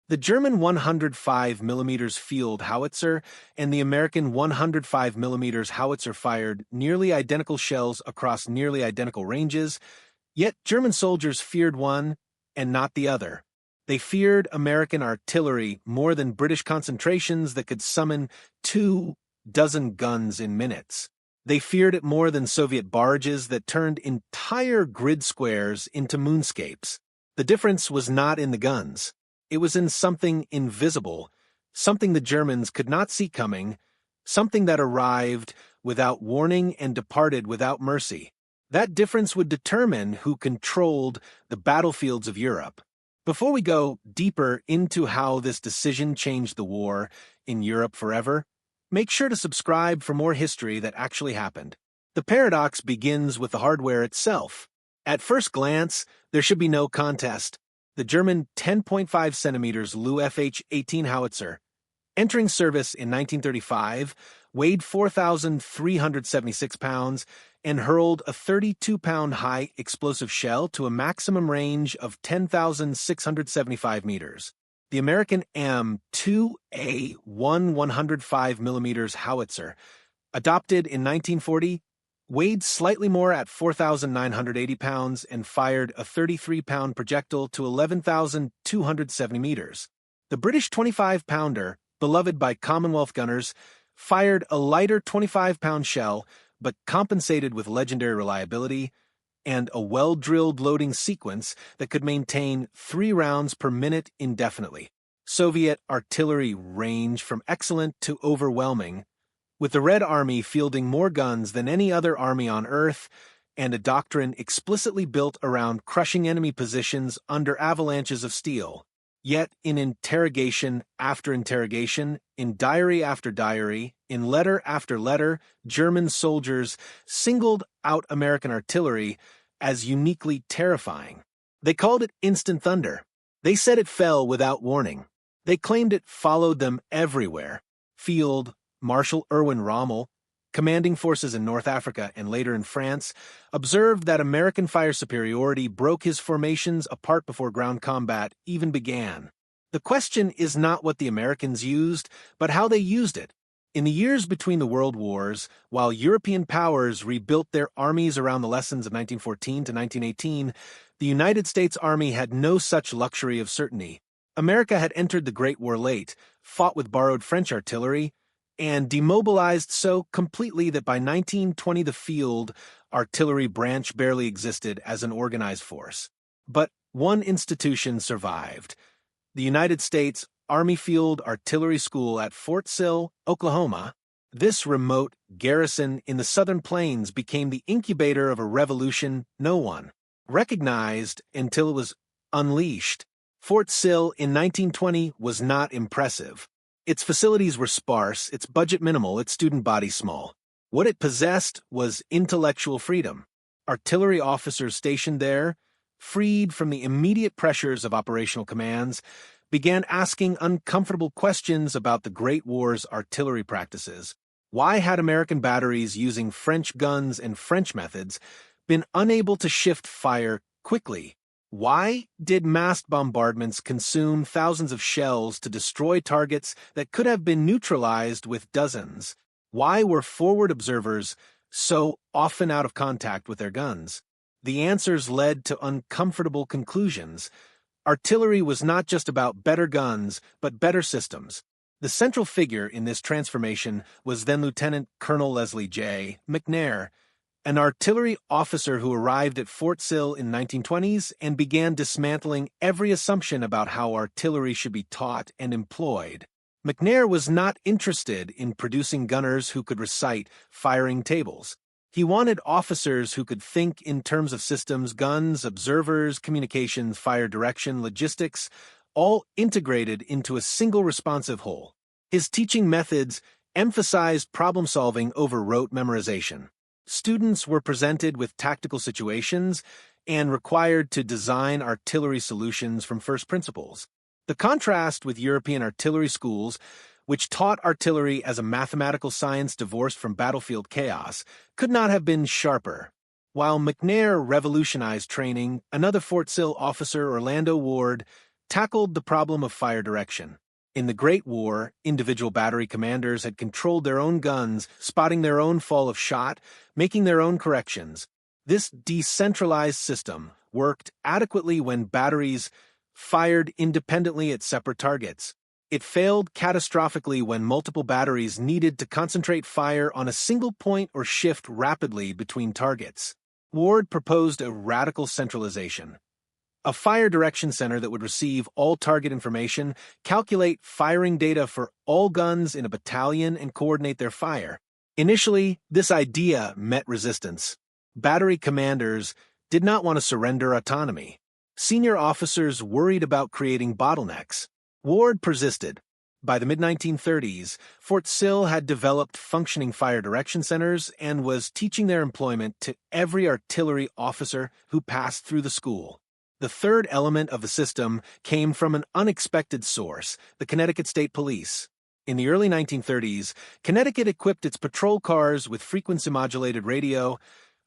The German 105 mm field howitzer and the American 105 mm howitzer fired nearly identical shells across nearly identical ranges, yet German soldiers feared one and not the other. They feared American artillery more than British concentrations that could summon 24 guns in minutes. They feared it more than Soviet barrages that turned entire grid squares into moonscapes. The difference was not in the guns. It was in something invisible, something the Germans could not see coming, something that arrived without warning and departed without mercy. That difference would determine who controlled the battlefields of Europe. Before we go deeper into how this decision changed the war in Europe forever, make sure to subscribe for more history that actually happened. The paradox begins with the hardware itself. At first glance, there should be no contest. The German 10.5 centimeters Lu FH-18 howitzer, entering service in 1935, weighed 4,376 pounds and hurled a 32-pound high explosive shell to a maximum range of 10,675 meters. The American M2A1 105 mm howitzer, adopted in 1940, weighed slightly more at 4,980 pounds and fired a 33-pound projectile to 11,270 meters. The British 25-pounder, beloved by Commonwealth gunners, fired a lighter 25-pound shell but compensated with legendary reliability and a well-drilled loading sequence that could maintain 3 rounds per minute indefinitely. Soviet artillery ranged from excellent to overwhelming, with the Red Army fielding more guns than any other army on Earth, and a doctrine explicitly built around crushing enemy positions under avalanches of steel. Yet, in interrogation after interrogation, in diary after diary, in letter after letter, German soldiers singled out American artillery as uniquely terrifying. They called it instant thunder. They said it fell without warning. They claimed it followed them everywhere. Field Marshal Erwin Rommel, commanding forces in North Africa and later in France, observed that American fire superiority broke his formations apart before ground combat even began. The question is not what the Americans used, but how they used it. In the years between the World Wars, while European powers rebuilt their armies around the lessons of 1914 to 1918, the United States Army had no such luxury of certainty. America had entered the Great War late, fought with borrowed French artillery, and demobilized so completely that by 1920 the field artillery branch barely existed as an organized force. But one institution survived. The United States Army Field Artillery School at Fort Sill, Oklahoma. This remote garrison in the Southern Plains became the incubator of a revolution no one recognized until it was unleashed. Fort Sill in 1920 was not impressive. Its facilities were sparse, its budget minimal, its student body small. What it possessed was intellectual freedom. Artillery officers stationed there, freed from the immediate pressures of operational commands, began asking uncomfortable questions about the Great War's artillery practices. Why had American batteries using French guns and French methods been unable to shift fire quickly? Why did massed bombardments consume thousands of shells to destroy targets that could have been neutralized with dozens? Why were forward observers so often out of contact with their guns? The answers led to uncomfortable conclusions. Artillery was not just about better guns, but better systems. The central figure in this transformation was then Lieutenant Colonel Leslie J. McNair, an artillery officer who arrived at Fort Sill in 1920s and began dismantling every assumption about how artillery should be taught and employed. McNair was not interested in producing gunners who could recite firing tables. He wanted officers who could think in terms of systems, guns, observers, communications, fire direction, logistics, all integrated into a single responsive whole. His teaching methods emphasized problem-solving over rote memorization. Students were presented with tactical situations and required to design artillery solutions from first principles. The contrast with European artillery schools, which taught artillery as a mathematical science divorced from battlefield chaos, could not have been sharper. While McNair revolutionized training, another Fort Sill officer, Orlando Ward, tackled the problem of fire direction. In the Great War, individual battery commanders had controlled their own guns, spotting their own fall of shot, making their own corrections. This decentralized system worked adequately when batteries fired independently at separate targets. It failed catastrophically when multiple batteries needed to concentrate fire on a single point or shift rapidly between targets. Ward proposed a radical centralization. A fire direction center that would receive all target information, calculate firing data for all guns in a battalion, and coordinate their fire. Initially, this idea met resistance. Battery commanders did not want to surrender autonomy. Senior officers worried about creating bottlenecks. Ward persisted. By the mid-1930s, Fort Sill had developed functioning fire direction centers and was teaching their employment to every artillery officer who passed through the school. The third element of the system came from an unexpected source, the Connecticut State Police. In the early 1930s, Connecticut equipped its patrol cars with frequency-modulated radio,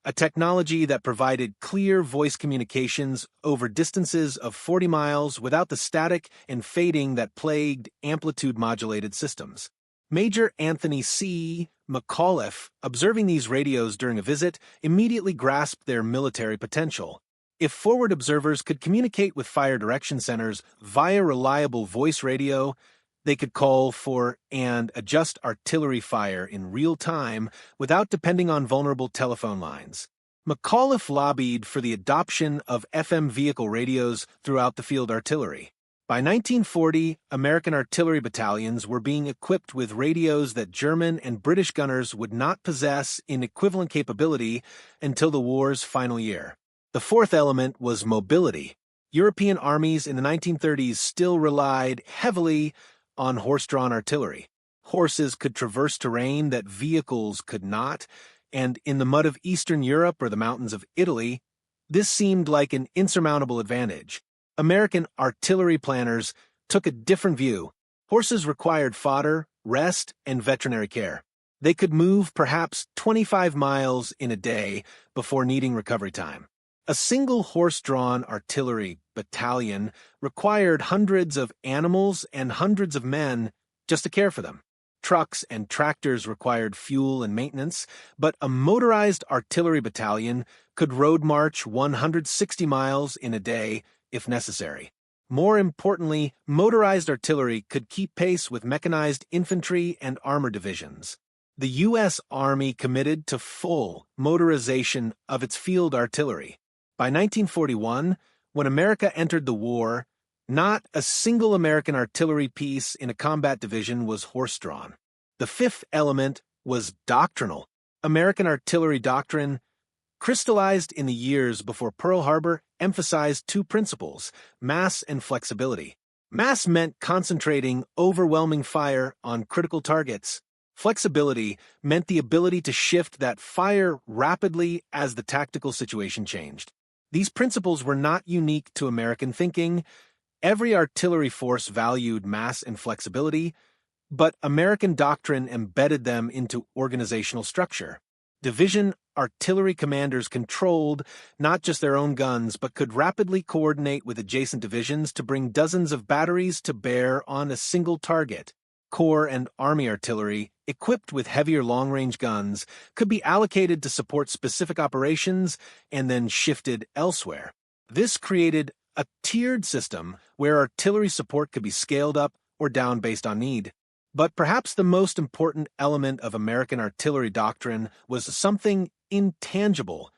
a technology that provided clear voice communications over distances of 40 miles without the static and fading that plagued amplitude-modulated systems. Major Anthony C. McAuliffe, observing these radios during a visit, immediately grasped their military potential. If forward observers could communicate with fire direction centers via reliable voice radio, they could call for and adjust artillery fire in real time without depending on vulnerable telephone lines. McAuliffe lobbied for the adoption of FM vehicle radios throughout the field artillery. By 1940, American artillery battalions were being equipped with radios that German and British gunners would not possess in equivalent capability until the war's final year. The fourth element was mobility. European armies in the 1930s still relied heavily on horse-drawn artillery. Horses could traverse terrain that vehicles could not, and in the mud of Eastern Europe or the mountains of Italy, this seemed like an insurmountable advantage. American artillery planners took a different view. Horses required fodder, rest, and veterinary care. They could move perhaps 25 miles in a day before needing recovery time. A single horse-drawn artillery battalion required hundreds of animals and hundreds of men just to care for them. Trucks and tractors required fuel and maintenance, but a motorized artillery battalion could road march 160 miles in a day if necessary. More importantly, motorized artillery could keep pace with mechanized infantry and armor divisions. The U.S. Army committed to full motorization of its field artillery. By 1941, when America entered the war, not a single American artillery piece in a combat division was horse-drawn. The fifth element was doctrinal. American artillery doctrine, crystallized in the years before Pearl Harbor, emphasized two principles: mass and flexibility. Mass meant concentrating overwhelming fire on critical targets. Flexibility meant the ability to shift that fire rapidly as the tactical situation changed. These principles were not unique to American thinking. Every artillery force valued mass and flexibility, but American doctrine embedded them into organizational structure. Division artillery commanders controlled not just their own guns, but could rapidly coordinate with adjacent divisions to bring dozens of batteries to bear on a single target. Corps and Army artillery, equipped with heavier long-range guns, could be allocated to support specific operations and then shifted elsewhere. This created a tiered system where artillery support could be scaled up or down based on need. But perhaps the most important element of American artillery doctrine was something intangible: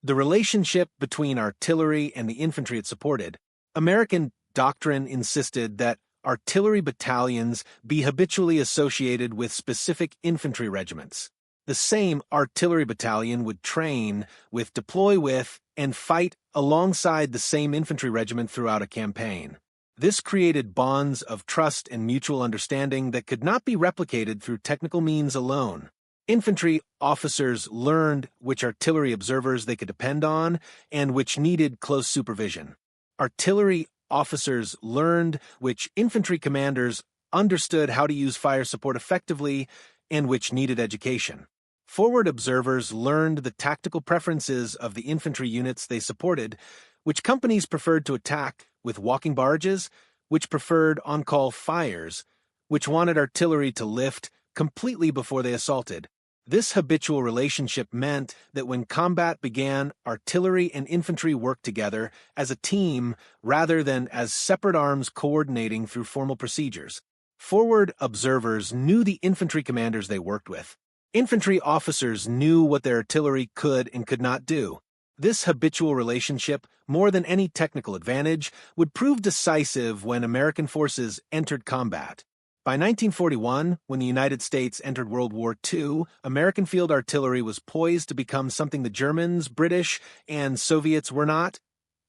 the relationship between artillery and the infantry it supported. American doctrine insisted that artillery battalions be habitually associated with specific infantry regiments. The same artillery battalion would train with, deploy with, and fight alongside the same infantry regiment throughout a campaign. This created bonds of trust and mutual understanding that could not be replicated through technical means alone. Infantry officers learned which artillery observers they could depend on and which needed close supervision. Artillery officers learned which infantry commanders understood how to use fire support effectively and which needed education. Forward observers learned the tactical preferences of the infantry units they supported, which companies preferred to attack, with walking barrages, which preferred on-call fires, which wanted artillery to lift completely before they assaulted. This habitual relationship meant that when combat began, artillery and infantry worked together as a team rather than as separate arms coordinating through formal procedures. Forward observers knew the infantry commanders they worked with. Infantry officers knew what their artillery could and could not do. This habitual relationship, more than any technical advantage, would prove decisive when American forces entered combat. By 1941, when the United States entered World War II, American field artillery was poised to become something the Germans, British, and Soviets were not: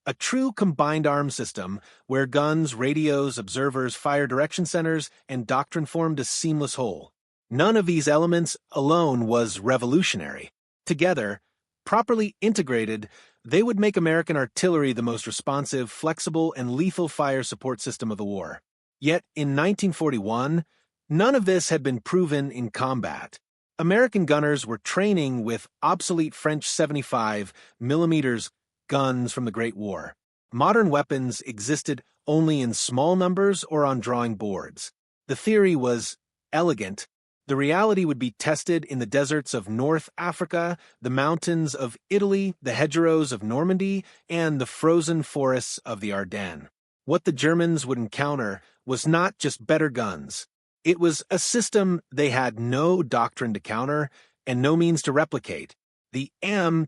a true combined arms system where guns, radios, observers, fire direction centers, and doctrine formed a seamless whole. None of these elements alone was revolutionary. Together, properly integrated, they would make American artillery the most responsive, flexible, and lethal fire support system of the war. Yet, in 1941, none of this had been proven in combat. American gunners were training with obsolete French 75mm guns from the Great War. Modern weapons existed only in small numbers or on drawing boards. The theory was elegant. The reality would be tested in the deserts of North Africa, the mountains of Italy, the hedgerows of Normandy, and the frozen forests of the Ardennes. What the Germans would encounter was not just better guns. It was a system they had no doctrine to counter and no means to replicate. The M2A1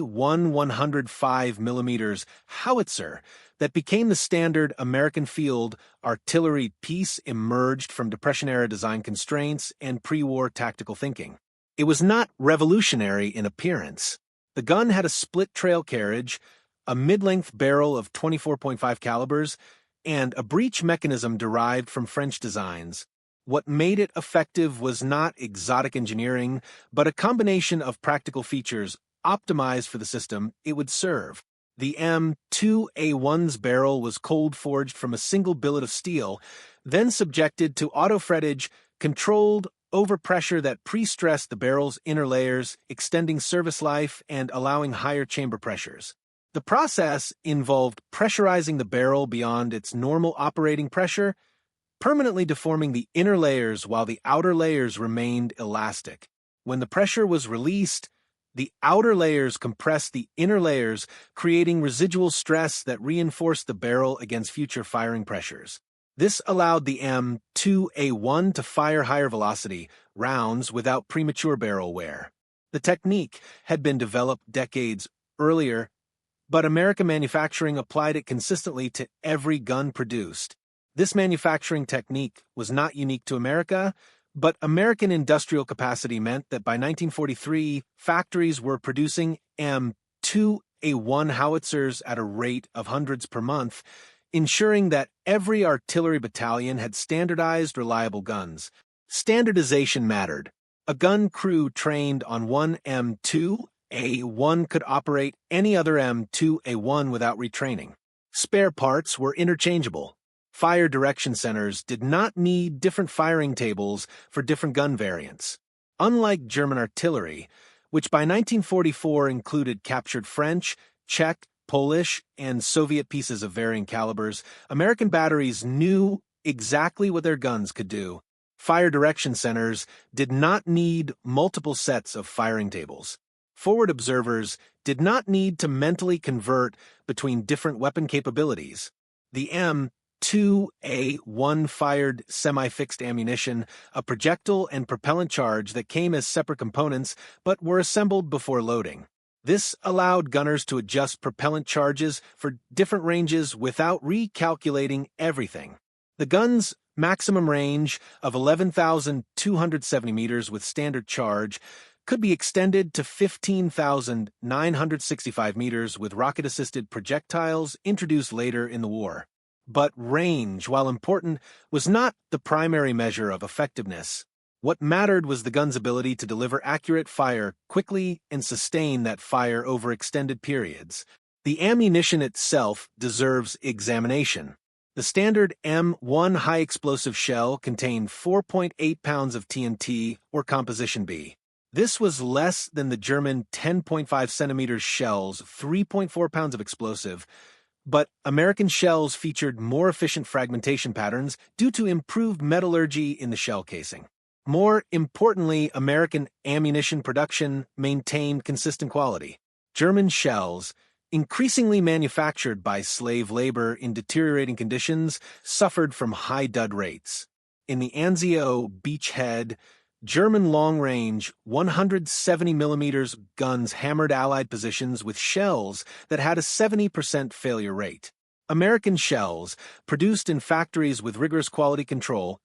105mm howitzer that became the standard American field artillery piece emerged from Depression-era design constraints and pre-war tactical thinking. It was not revolutionary in appearance. The gun had a split trail carriage, a mid-length barrel of 24.5 calibers, and a breech mechanism derived from French designs. What made it effective was not exotic engineering, but a combination of practical features optimized for the system it would serve. The M2A1's barrel was cold-forged from a single billet of steel, then subjected to auto-frettage, controlled overpressure that pre-stressed the barrel's inner layers, extending service life and allowing higher chamber pressures. The process involved pressurizing the barrel beyond its normal operating pressure, permanently deforming the inner layers while the outer layers remained elastic. When the pressure was released, the outer layers compressed the inner layers, creating residual stress that reinforced the barrel against future firing pressures. This allowed the M2A1 to fire higher velocity rounds without premature barrel wear. The technique had been developed decades earlier, but American manufacturing applied it consistently to every gun produced. This manufacturing technique was not unique to America, but American industrial capacity meant that by 1943, factories were producing M2A1 howitzers at a rate of hundreds per month, ensuring that every artillery battalion had standardized, reliable guns. Standardization mattered. A gun crew trained on one M2A1 could operate any other M2A1 without retraining. Spare parts were interchangeable. Fire direction centers did not need different firing tables for different gun variants. Unlike German artillery, which by 1944 included captured French, Czech, Polish, and Soviet pieces of varying calibers, American batteries knew exactly what their guns could do. Fire direction centers did not need multiple sets of firing tables. Forward observers did not need to mentally convert between different weapon capabilities. The M2A1 fired semi-fixed ammunition, a projectile and propellant charge that came as separate components but were assembled before loading. This allowed gunners to adjust propellant charges for different ranges without recalculating everything. The gun's maximum range of 11,270 meters with standard charge could be extended to 15,965 meters with rocket-assisted projectiles introduced later in the war. But range, while important, was not the primary measure of effectiveness. What mattered was the gun's ability to deliver accurate fire quickly and sustain that fire over extended periods. The ammunition itself deserves examination. The standard M1 high-explosive shell contained 4.8 pounds of TNT or Composition B. This was less than the German 10.5 centimeters shells, 3.4 pounds of explosive, But American shells featured more efficient fragmentation patterns due to improved metallurgy in the shell casing. More importantly, American ammunition production maintained consistent quality. German shells, increasingly manufactured by slave labor in deteriorating conditions, suffered from high dud rates. In the Anzio beachhead, German long-range 170mm guns hammered Allied positions with shells that had a 70% failure rate. American shells, produced in factories with rigorous quality control,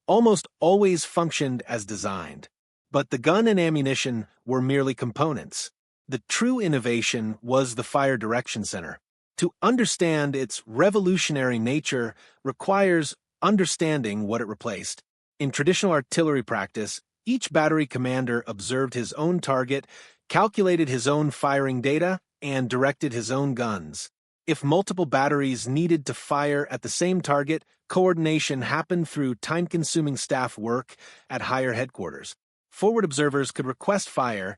almost always functioned as designed. But the gun and ammunition were merely components. The true innovation was the Fire Direction Center. To understand its revolutionary nature requires understanding what it replaced. In traditional artillery practice, each battery commander observed his own target, calculated his own firing data, and directed his own guns. If multiple batteries needed to fire at the same target, coordination happened through time-consuming staff work at higher headquarters. Forward observers could request fire,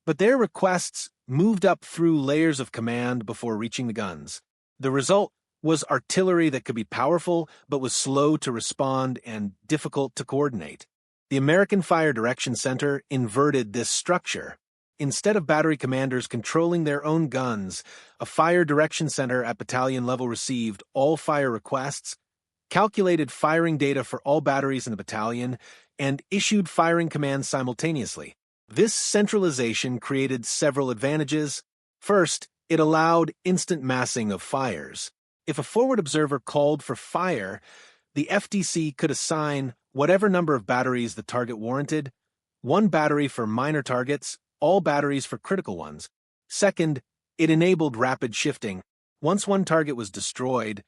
but their requests moved up through layers of command before reaching the guns. The result was artillery that could be powerful but was slow to respond and difficult to coordinate. The American Fire Direction Center inverted this structure. Instead of battery commanders controlling their own guns, a Fire Direction Center at battalion level received all fire requests, calculated firing data for all batteries in the battalion, and issued firing commands simultaneously. This centralization created several advantages. First, it allowed instant massing of fires. If a forward observer called for fire, the FDC could assign whatever number of batteries the target warranted, one battery for minor targets, all batteries for critical ones. Second, it enabled rapid shifting. Once one target was destroyed,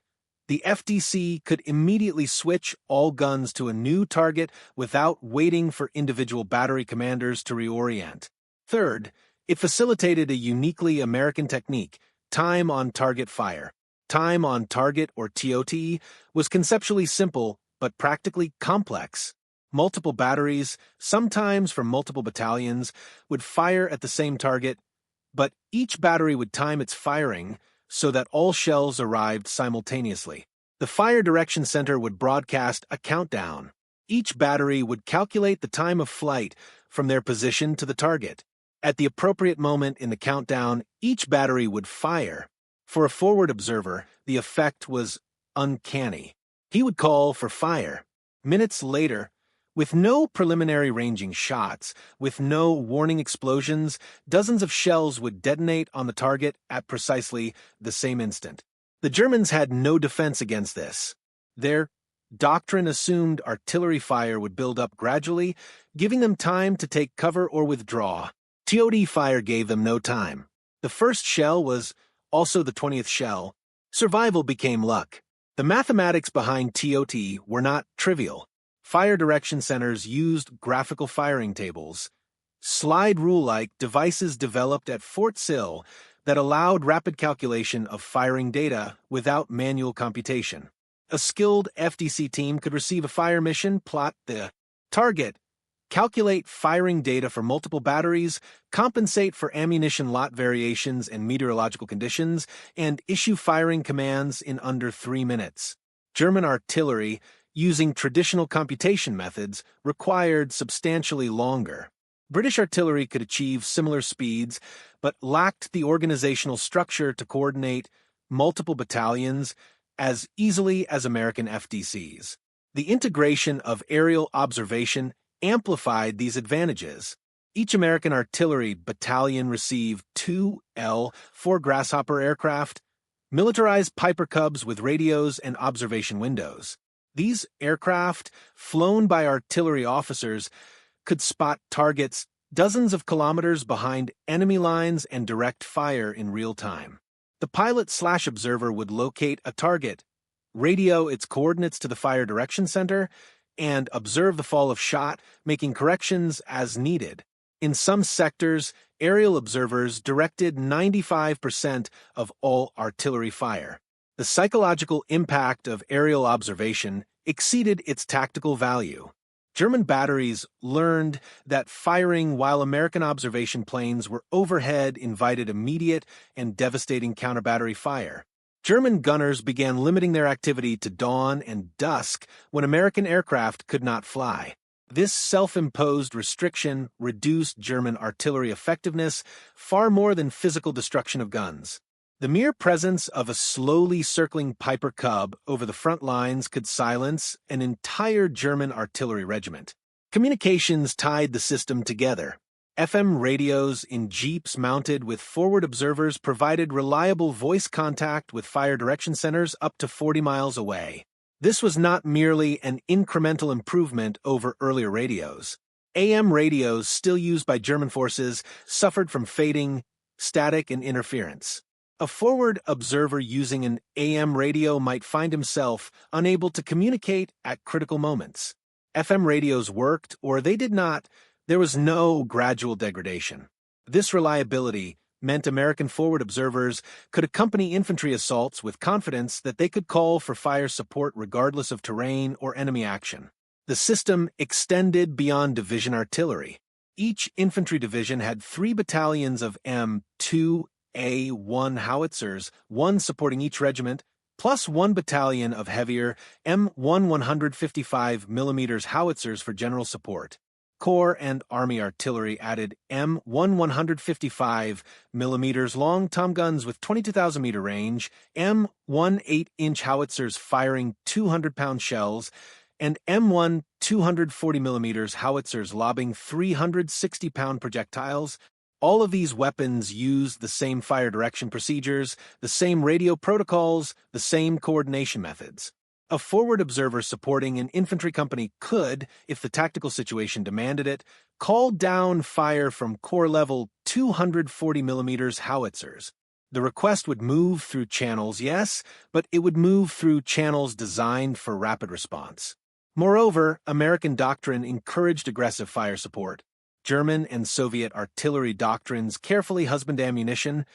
the FDC could immediately switch all guns to a new target without waiting for individual battery commanders to reorient. Third, it facilitated a uniquely American technique, time on target fire. Time on target, or TOT, was conceptually simple but practically complex. Multiple batteries, sometimes from multiple battalions, would fire at the same target, but each battery would time its firing so that all shells arrived simultaneously. The Fire Direction Center would broadcast a countdown. Each battery would calculate the time of flight from their position to the target. At the appropriate moment in the countdown, each battery would fire. For a forward observer, the effect was uncanny. He would call for fire. Minutes later, with no preliminary ranging shots, with no warning explosions, dozens of shells would detonate on the target at precisely the same instant. The Germans had no defense against this. Their doctrine assumed artillery fire would build up gradually, giving them time to take cover or withdraw. TOD fire gave them no time. The first shell was also the 20th shell. Survival became luck. The mathematics behind TOT were not trivial. Fire direction centers used graphical firing tables, slide rule-like devices developed at Fort Sill that allowed rapid calculation of firing data without manual computation. A skilled FDC team could receive a fire mission, plot the target, calculate firing data for multiple batteries, compensate for ammunition lot variations and meteorological conditions, and issue firing commands in under 3 minutes. German artillery, using traditional computation methods, required substantially longer. British artillery could achieve similar speeds, but lacked the organizational structure to coordinate multiple battalions as easily as American FDCs. The integration of aerial observation amplified these advantages. Each American artillery battalion received 2 L-4 Grasshopper aircraft, militarized Piper Cubs with radios and observation windows. These aircraft, flown by artillery officers, could spot targets dozens of kilometers behind enemy lines and direct fire in real time. The pilot/observer would locate a target, radio its coordinates to the Fire Direction Center, and observe the fall of shot, making corrections as needed. In some sectors, aerial observers directed 95% of all artillery fire. The psychological impact of aerial observation exceeded its tactical value. German batteries learned that firing while American observation planes were overhead invited immediate and devastating counter-battery fire. German gunners began limiting their activity to dawn and dusk when American aircraft could not fly. This self-imposed restriction reduced German artillery effectiveness far more than physical destruction of guns. The mere presence of a slowly circling Piper Cub over the front lines could silence an entire German artillery regiment. Communications tied the system together. FM radios in jeeps mounted with forward observers provided reliable voice contact with fire direction centers up to 40 miles away. This was not merely an incremental improvement over earlier radios. AM radios, still used by German forces, suffered from fading, static, and interference. A forward observer using an AM radio might find himself unable to communicate at critical moments. FM radios worked, or they did not. There was no gradual degradation. This reliability meant American forward observers could accompany infantry assaults with confidence that they could call for fire support regardless of terrain or enemy action. The system extended beyond division artillery. Each infantry division had 3 battalions of M2A1 howitzers, 1 supporting each regiment, plus 1 battalion of heavier M1 155 mm howitzers for general support. Corps and Army artillery added M1 155 mm long tom guns with 22,000-meter range, M1 8-inch howitzers firing 200-pound shells, and M1 240 mm howitzers lobbing 360-pound projectiles. All of these weapons used the same fire direction procedures, the same radio protocols, the same coordination methods. A forward observer supporting an infantry company could, if the tactical situation demanded it, call down fire from corps-level 240 mm howitzers. The request would move through channels, yes, but it would move through channels designed for rapid response. Moreover, American doctrine encouraged aggressive fire support. German and Soviet artillery doctrines carefully husband ammunition,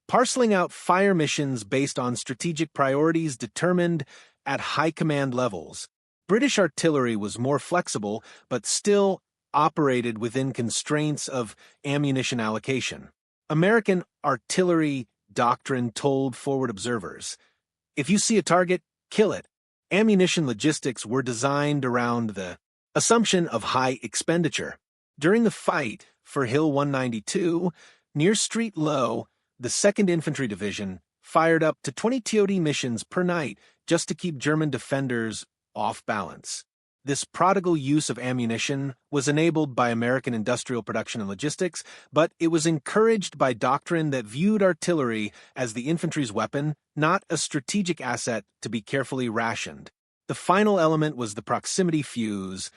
parceling out fire missions based on strategic priorities determined at high command levels. British artillery was more flexible, but still operated within constraints of ammunition allocation. American artillery doctrine told forward observers, if you see a target, kill it. Ammunition logistics were designed around the assumption of high expenditure. During the fight for Hill 192, near Street Low, the 2nd Infantry Division fired up to 20 TOD missions per night just to keep German defenders off balance. This prodigal use of ammunition was enabled by American industrial production and logistics, but it was encouraged by doctrine that viewed artillery as the infantry's weapon, not a strategic asset to be carefully rationed. The final element was the proximity fuse,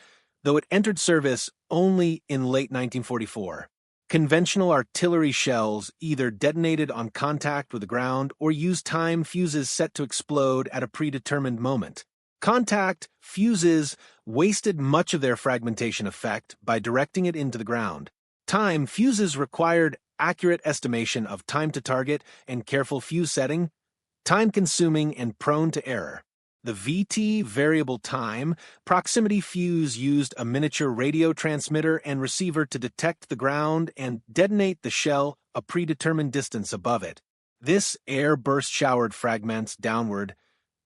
though it entered service only in late 1944. Conventional artillery shells either detonated on contact with the ground or used time fuses set to explode at a predetermined moment. Contact fuses wasted much of their fragmentation effect by directing it into the ground. Time fuses required accurate estimation of time to target and careful fuse setting, time-consuming and prone to error. The VT variable time proximity fuse used a miniature radio transmitter and receiver to detect the ground and detonate the shell a predetermined distance above it. This air burst-showered fragments downward,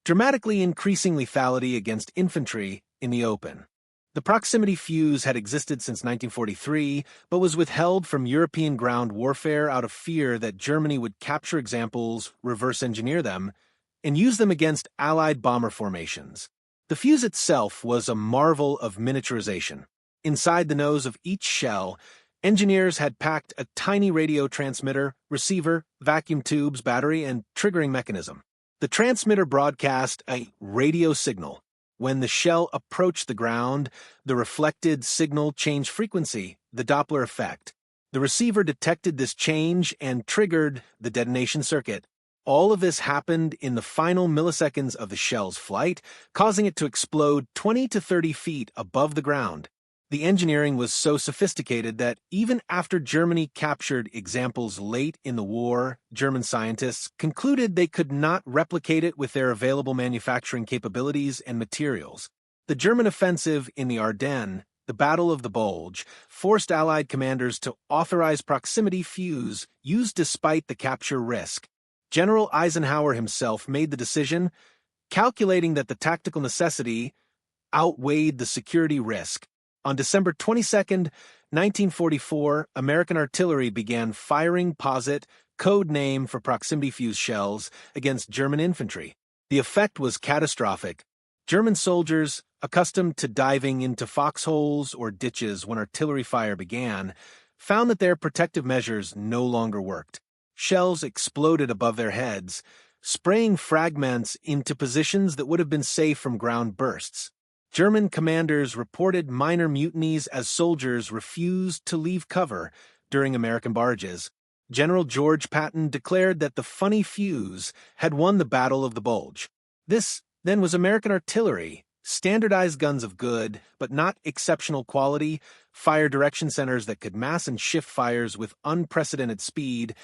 dramatically increasing lethality against infantry in the open. The proximity fuse had existed since 1943, but was withheld from European ground warfare out of fear that Germany would capture examples, reverse engineer them, and use them against Allied bomber formations. The fuse itself was a marvel of miniaturization. Inside the nose of each shell, engineers had packed a tiny radio transmitter, receiver, vacuum tubes, battery, and triggering mechanism. The transmitter broadcast a radio signal. When the shell approached the ground, the reflected signal changed frequency, the Doppler effect. The receiver detected this change and triggered the detonation circuit. All of this happened in the final milliseconds of the shell's flight, causing it to explode 20 to 30 feet above the ground. The engineering was so sophisticated that even after Germany captured examples late in the war, German scientists concluded they could not replicate it with their available manufacturing capabilities and materials. The German offensive in the Ardennes, the Battle of the Bulge, forced Allied commanders to authorize proximity fuse used despite the capture risk. General Eisenhower himself made the decision, calculating that the tactical necessity outweighed the security risk. On December 22, 1944, American artillery began firing posit, code name for proximity-fuse shells, against German infantry. The effect was catastrophic. German soldiers, accustomed to diving into foxholes or ditches when artillery fire began, found that their protective measures no longer worked. Shells exploded above their heads, spraying fragments into positions that would have been safe from ground bursts. German commanders reported minor mutinies as soldiers refused to leave cover during American barrages. General George Patton declared that the funny fuse had won the Battle of the Bulge. This, then, was American artillery, standardized guns of good, but not exceptional quality, fire direction centers that could mass and shift fires with unprecedented speed,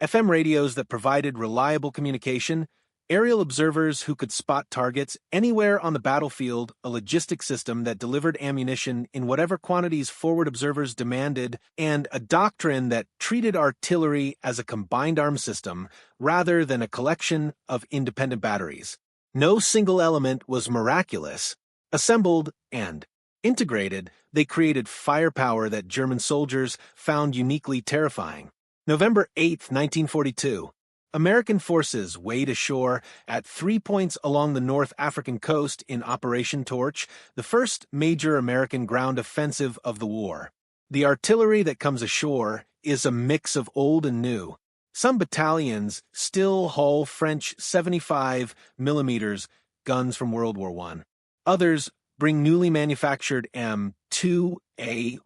FM radios that provided reliable communication, aerial observers who could spot targets anywhere on the battlefield, a logistic system that delivered ammunition in whatever quantities forward observers demanded, and a doctrine that treated artillery as a combined arms system rather than a collection of independent batteries. No single element was miraculous. Assembled and integrated, they created firepower that German soldiers found uniquely terrifying. November 8, 1942. American forces weighed ashore at 3 points along the North African coast in Operation Torch, the first major American ground offensive of the war. The artillery that comes ashore is a mix of old and new. Some battalions still haul French 75mm guns from World War I. Others bring newly manufactured M2A1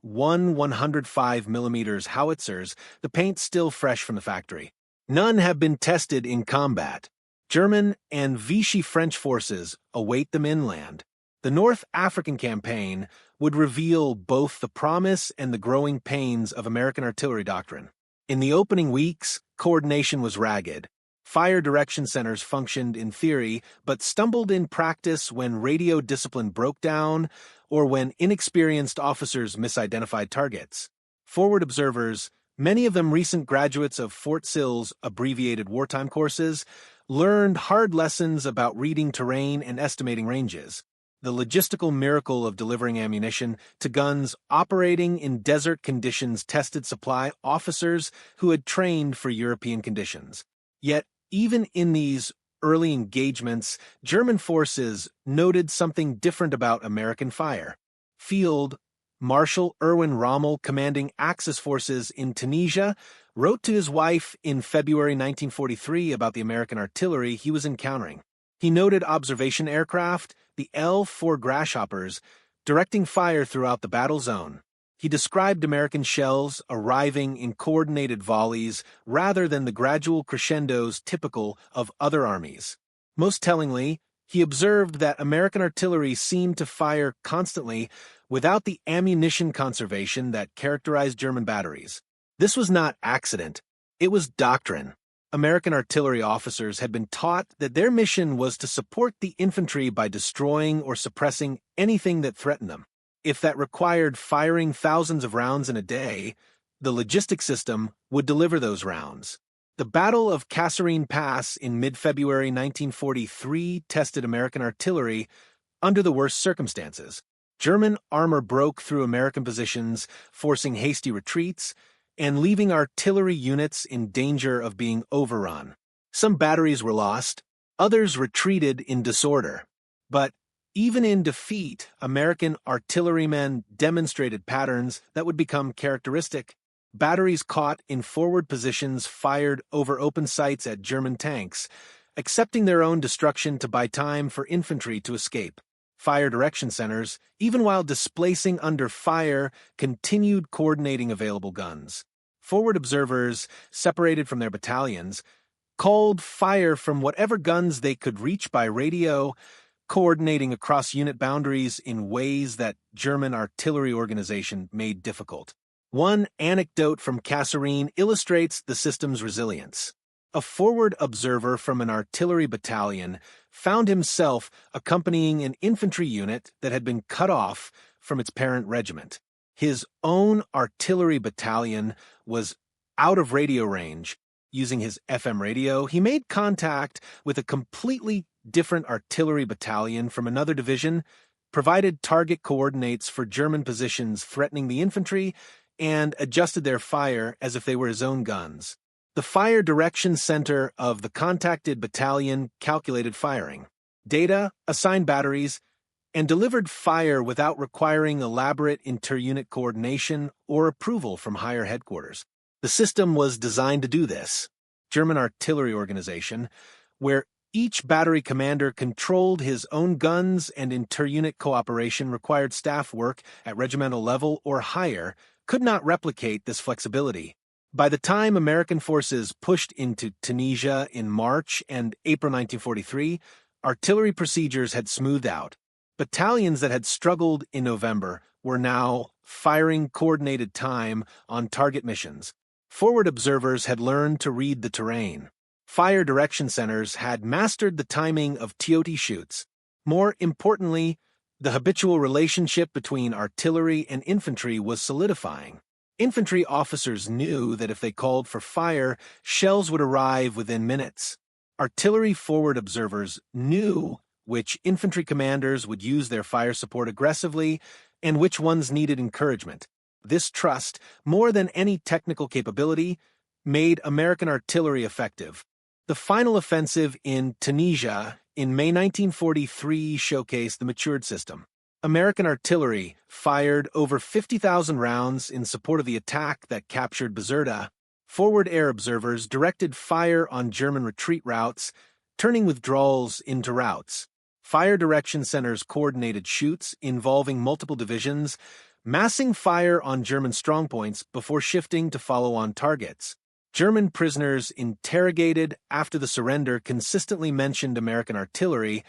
105mm howitzers, the paint still fresh from the factory. None have been tested in combat. German and Vichy French forces await them inland. The North African campaign would reveal both the promise and the growing pains of American artillery doctrine. In the opening weeks, coordination was ragged. Fire direction centers functioned in theory, but stumbled in practice when radio discipline broke down or when inexperienced officers misidentified targets. Forward observers, many of them recent graduates of Fort Sill's abbreviated wartime courses, learned hard lessons about reading terrain and estimating ranges. The logistical miracle of delivering ammunition to guns operating in desert conditions tested supply officers who had trained for European conditions. Yet, even in these early engagements, German forces noted something different about American fire. Field Marshal Erwin Rommel, commanding Axis forces in Tunisia, wrote to his wife in February 1943 about the American artillery he was encountering. He noted observation aircraft, the L-4 Grasshoppers, directing fire throughout the battle zone. He described American shells arriving in coordinated volleys rather than the gradual crescendos typical of other armies. Most tellingly, he observed that American artillery seemed to fire constantly without the ammunition conservation that characterized German batteries. This was not accident. It was doctrine. American artillery officers had been taught that their mission was to support the infantry by destroying or suppressing anything that threatened them. If that required firing thousands of rounds in a day, the logistic system would deliver those rounds. The Battle of Kasserine Pass in mid-February 1943 tested American artillery under the worst circumstances. German armor broke through American positions, forcing hasty retreats and leaving artillery units in danger of being overrun. Some batteries were lost, others retreated in disorder. But even in defeat, American artillerymen demonstrated patterns that would become characteristic. Batteries caught in forward positions fired over open sights at German tanks, accepting their own destruction to buy time for infantry to escape. Fire direction centers, even while displacing under fire, continued coordinating available guns. Forward observers, separated from their battalions, called fire from whatever guns they could reach by radio, coordinating across unit boundaries in ways that German artillery organization made difficult. One anecdote from Kasserine illustrates the system's resilience. A forward observer from an artillery battalion found himself accompanying an infantry unit that had been cut off from its parent regiment. His own artillery battalion was out of radio range, using his FM radio, he made contact with a completely different artillery battalion from another division, provided target coordinates for German positions threatening the infantry, and adjusted their fire as if they were his own guns. The fire direction center of the contacted battalion calculated firing, data, assigned batteries, and delivered fire without requiring elaborate inter-unit coordination or approval from higher headquarters. The system was designed to do this. German artillery organization, where each battery commander controlled his own guns and inter-unit cooperation required staff work at regimental level or higher, could not replicate this flexibility. By the time American forces pushed into Tunisia in March and April 1943, artillery procedures had smoothed out. Battalions that had struggled in November were now firing coordinated time on target missions. Forward observers had learned to read the terrain. Fire direction centers had mastered the timing of TOT shoots. More importantly, the habitual relationship between artillery and infantry was solidifying. Infantry officers knew that if they called for fire, shells would arrive within minutes. Artillery forward observers knew which infantry commanders would use their fire support aggressively and which ones needed encouragement. This trust, more than any technical capability, made American artillery effective. The final offensive in Tunisia in May 1943 showcased the matured system. American artillery fired over 50,000 rounds in support of the attack that captured Bizerta. Forward air observers directed fire on German retreat routes, turning withdrawals into routes. Fire direction centers coordinated shoots involving multiple divisions, massing fire on German strongpoints before shifting to follow-on targets. German prisoners interrogated after the surrender consistently mentioned American artillery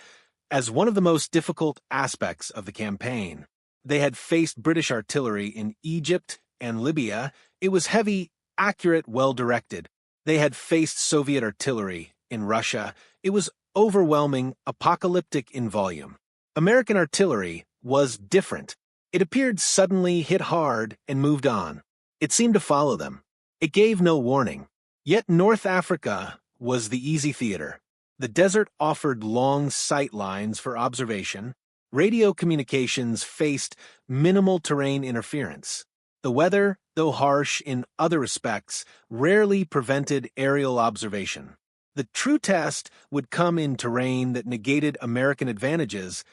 as one of the most difficult aspects of the campaign. They had faced British artillery in Egypt and Libya. It was heavy, accurate, well-directed. They had faced Soviet artillery in Russia. It was overwhelming, apocalyptic in volume. American artillery was different. It appeared suddenly, hit hard, and moved on. It seemed to follow them. It gave no warning. Yet North Africa was the easy theater. The desert offered long sight lines for observation. Radio communications faced minimal terrain interference. The weather, though harsh in other respects, rarely prevented aerial observation. The true test would come in terrain that negated American advantages,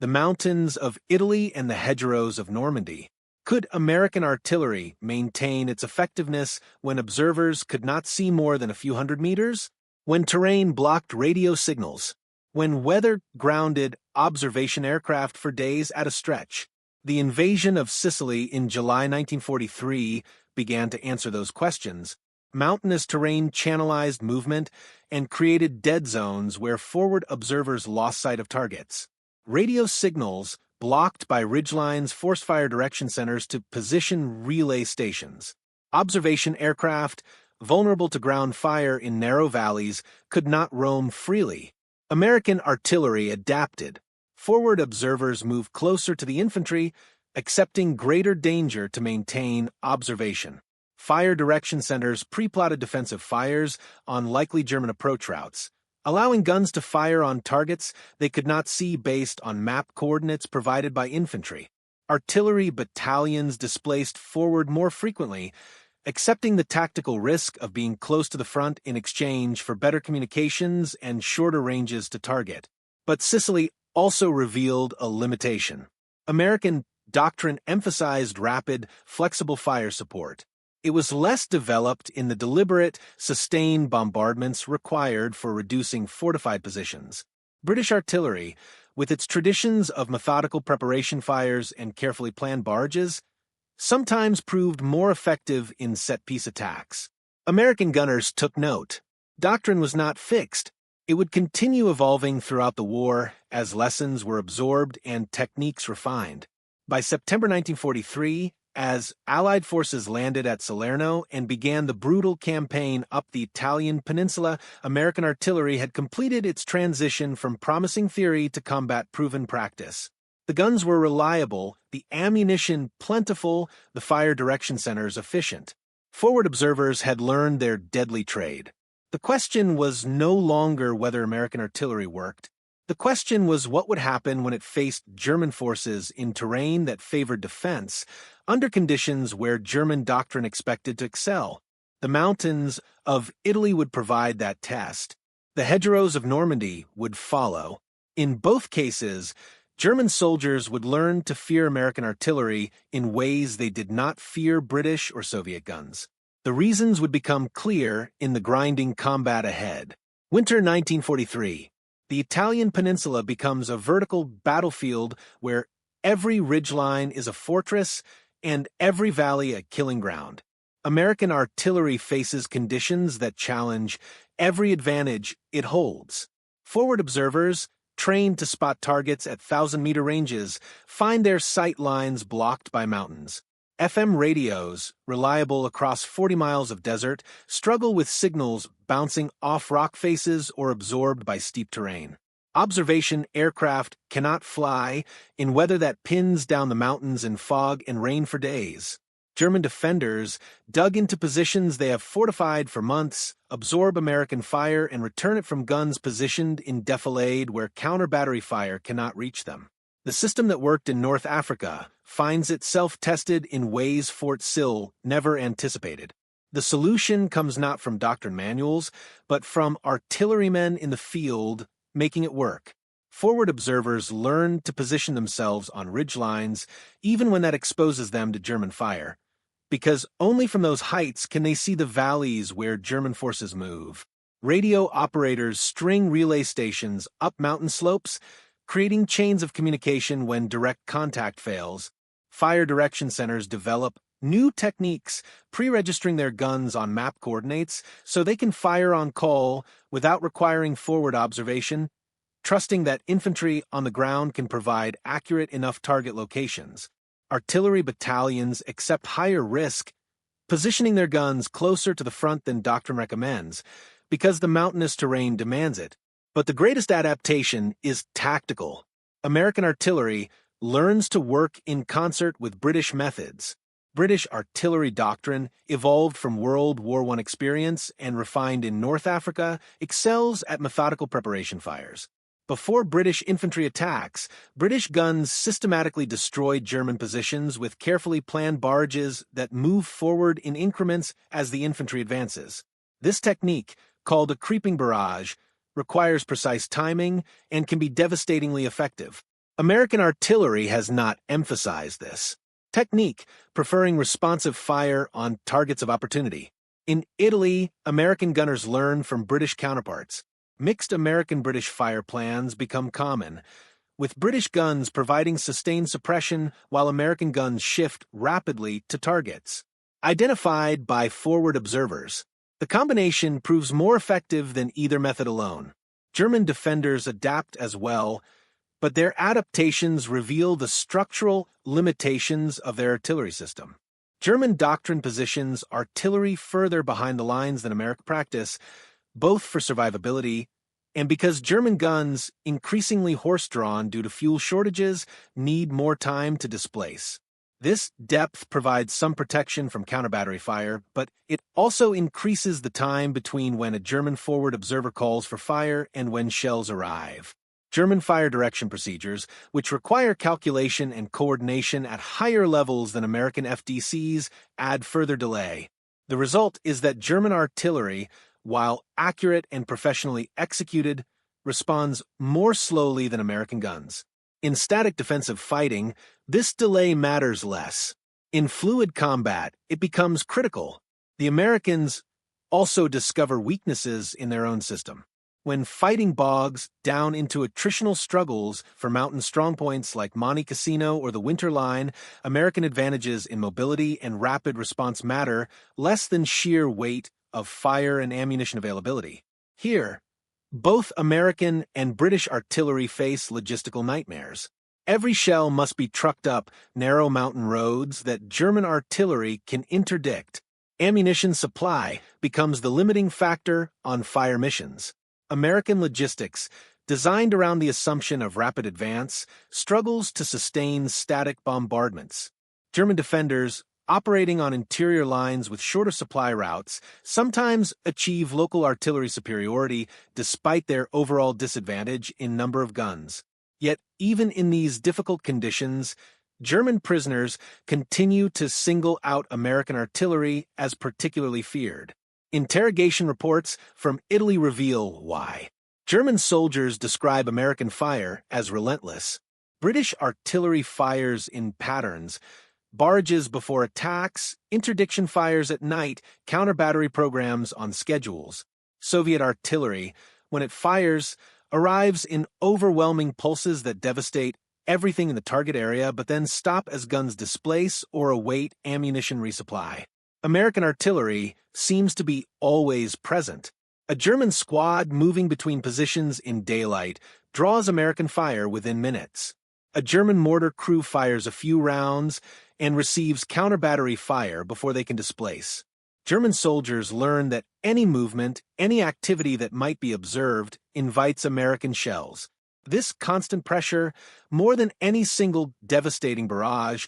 the mountains of Italy and the hedgerows of Normandy. Could American artillery maintain its effectiveness when observers could not see more than a few hundred meters? When terrain blocked radio signals? When weather grounded observation aircraft for days at a stretch? The invasion of Sicily in July 1943 began to answer those questions. Mountainous terrain channelized movement and created dead zones where forward observers lost sight of targets. Radio signals blocked by ridgelines forced fire direction centers to position relay stations. Observation aircraft, vulnerable to ground fire in narrow valleys, could not roam freely. American artillery adapted. Forward observers moved closer to the infantry, accepting greater danger to maintain observation. Fire direction centers pre-plotted defensive fires on likely German approach routes, allowing guns to fire on targets they could not see based on map coordinates provided by infantry. Artillery battalions displaced forward more frequently, accepting the tactical risk of being close to the front in exchange for better communications and shorter ranges to target. But Sicily also revealed a limitation. American doctrine emphasized rapid, flexible fire support. It was less developed in the deliberate, sustained bombardments required for reducing fortified positions. British artillery, with its traditions of methodical preparation fires and carefully planned barrages, sometimes proved more effective in set-piece attacks. American gunners took note. Doctrine was not fixed. It would continue evolving throughout the war as lessons were absorbed and techniques refined. By September 1943, as Allied forces landed at Salerno and began the brutal campaign up the Italian peninsula, American artillery had completed its transition from promising theory to combat-proven practice. The guns were reliable, the ammunition plentiful, the fire direction centers efficient. Forward observers had learned their deadly trade. The question was no longer whether American artillery worked. The question was what would happen when it faced German forces in terrain that favored defense, under conditions where German doctrine expected to excel. The mountains of Italy would provide that test. The hedgerows of Normandy would follow. In both cases, German soldiers would learn to fear American artillery in ways they did not fear British or Soviet guns. The reasons would become clear in the grinding combat ahead. Winter 1943. The Italian peninsula becomes a vertical battlefield where every ridgeline is a fortress and every valley a killing ground. American artillery faces conditions that challenge every advantage it holds. Forward observers, trained to spot targets at 1,000-meter ranges, find their sight lines blocked by mountains. FM radios, reliable across 40 miles of desert, struggle with signals bouncing off rock faces or absorbed by steep terrain. Observation aircraft cannot fly in weather that pins down the mountains in fog and rain for days. German defenders, dug into positions they have fortified for months, absorb American fire and return it from guns positioned in defilade where counter-battery fire cannot reach them. The system that worked in North Africa finds itself tested in ways Fort Sill never anticipated. The solution comes not from doctrine manuals, but from artillerymen in the field making it work. Forward observers learn to position themselves on ridge lines, even when that exposes them to German fire, because only from those heights can they see the valleys where German forces move. Radio operators string relay stations up mountain slopes, creating chains of communication when direct contact fails. Fire direction centers develop new techniques, pre-registering their guns on map coordinates so they can fire on call without requiring forward observation, trusting that infantry on the ground can provide accurate enough target locations. Artillery battalions accept higher risk, positioning their guns closer to the front than doctrine recommends, because the mountainous terrain demands it. But the greatest adaptation is tactical. American artillery learns to work in concert with British methods. British artillery doctrine, evolved from World War I experience and refined in North Africa, excels at methodical preparation fires. Before British infantry attacks, British guns systematically destroyed German positions with carefully planned barrages that move forward in increments as the infantry advances. This technique, called a creeping barrage, requires precise timing and can be devastatingly effective. American artillery has not emphasized this technique, preferring responsive fire on targets of opportunity. In Italy, American gunners learn from British counterparts. Mixed American-British fire plans become common, with British guns providing sustained suppression while American guns shift rapidly to targets. Identified by forward observers, the combination proves more effective than either method alone. German defenders adapt as well, but their adaptations reveal the structural limitations of their artillery system. German doctrine positions artillery further behind the lines than American practice, both for survivability and because German guns, increasingly horse-drawn due to fuel shortages, need more time to displace. This depth provides some protection from counter-battery fire, but it also increases the time between when a German forward observer calls for fire and when shells arrive. German fire direction procedures, which require calculation and coordination at higher levels than American FDCs, add further delay. The result is that German artillery, while accurate and professionally executed, responds more slowly than American guns. In static defensive fighting, this delay matters less. In fluid combat, it becomes critical. The Americans also discover weaknesses in their own system. When fighting bogs down into attritional struggles for mountain strongpoints like Monte Cassino or the Winter Line, American advantages in mobility and rapid response matter less than sheer weight of fire and ammunition availability. Here, both American and British artillery face logistical nightmares. Every shell must be trucked up narrow mountain roads that German artillery can interdict. Ammunition supply becomes the limiting factor on fire missions. American logistics, designed around the assumption of rapid advance, struggles to sustain static bombardments. German defenders operating on interior lines with shorter supply routes, sometimes achieve local artillery superiority despite their overall disadvantage in number of guns. Yet, even in these difficult conditions, German prisoners continue to single out American artillery as particularly feared. Interrogation reports from Italy reveal why. German soldiers describe American fire as relentless. British artillery fires in patterns, barrages before attacks, interdiction fires at night, counter-battery programs on schedules. Soviet artillery, when it fires, arrives in overwhelming pulses that devastate everything in the target area but then stop as guns displace or await ammunition resupply. American artillery seems to be always present. A German squad moving between positions in daylight draws American fire within minutes. A German mortar crew fires a few rounds and receives counter-battery fire before they can displace. German soldiers learn that any movement, any activity that might be observed, invites American shells. This constant pressure, more than any single devastating barrage,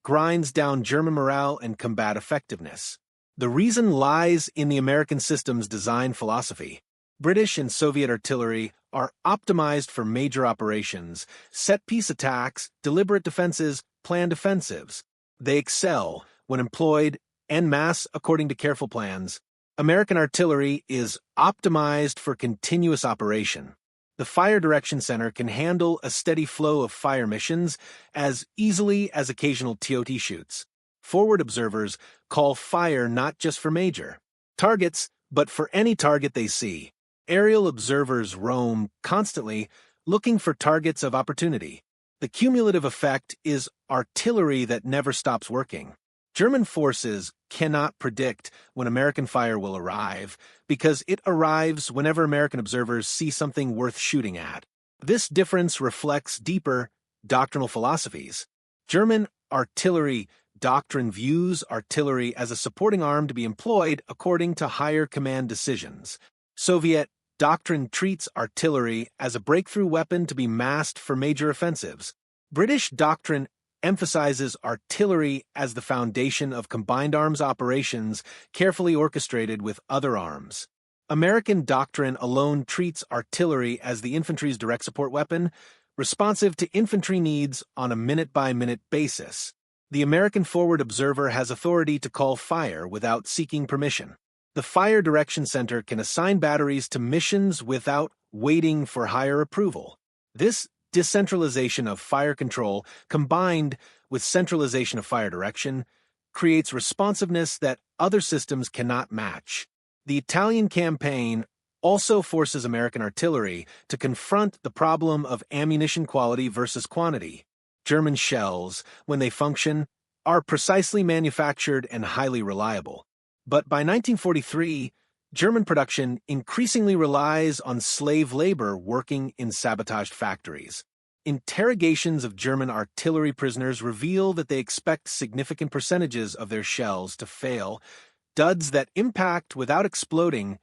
grinds down German morale and combat effectiveness. The reason lies in the American system's design philosophy. British and Soviet artillery are optimized for major operations, set-piece attacks, deliberate defenses, planned offensives. They excel when employed en masse according to careful plans. American artillery is optimized for continuous operation. The Fire Direction Center can handle a steady flow of fire missions as easily as occasional TOT shoots. Forward observers call fire not just for major targets, but for any target they see. Aerial observers roam constantly, looking for targets of opportunity. The cumulative effect is artillery that never stops working. German forces cannot predict when American fire will arrive because it arrives whenever American observers see something worth shooting at. This difference reflects deeper doctrinal philosophies. German artillery doctrine views artillery as a supporting arm to be employed according to higher command decisions. Soviet doctrine treats artillery as a breakthrough weapon to be massed for major offensives. British doctrine emphasizes artillery as the foundation of combined arms operations carefully orchestrated with other arms. American doctrine alone treats artillery as the infantry's direct support weapon, responsive to infantry needs on a minute-by-minute basis. The American forward observer has authority to call fire without seeking permission. The Fire Direction Center can assign batteries to missions without waiting for higher approval. This decentralization of fire control, combined with centralization of fire direction, creates responsiveness that other systems cannot match. The Italian campaign also forces American artillery to confront the problem of ammunition quality versus quantity. German shells, when they function, are precisely manufactured and highly reliable. But by 1943, German production increasingly relies on slave labor working in sabotaged factories. Interrogations of German artillery prisoners reveal that they expect significant percentages of their shells to fail, duds that impact without exploding,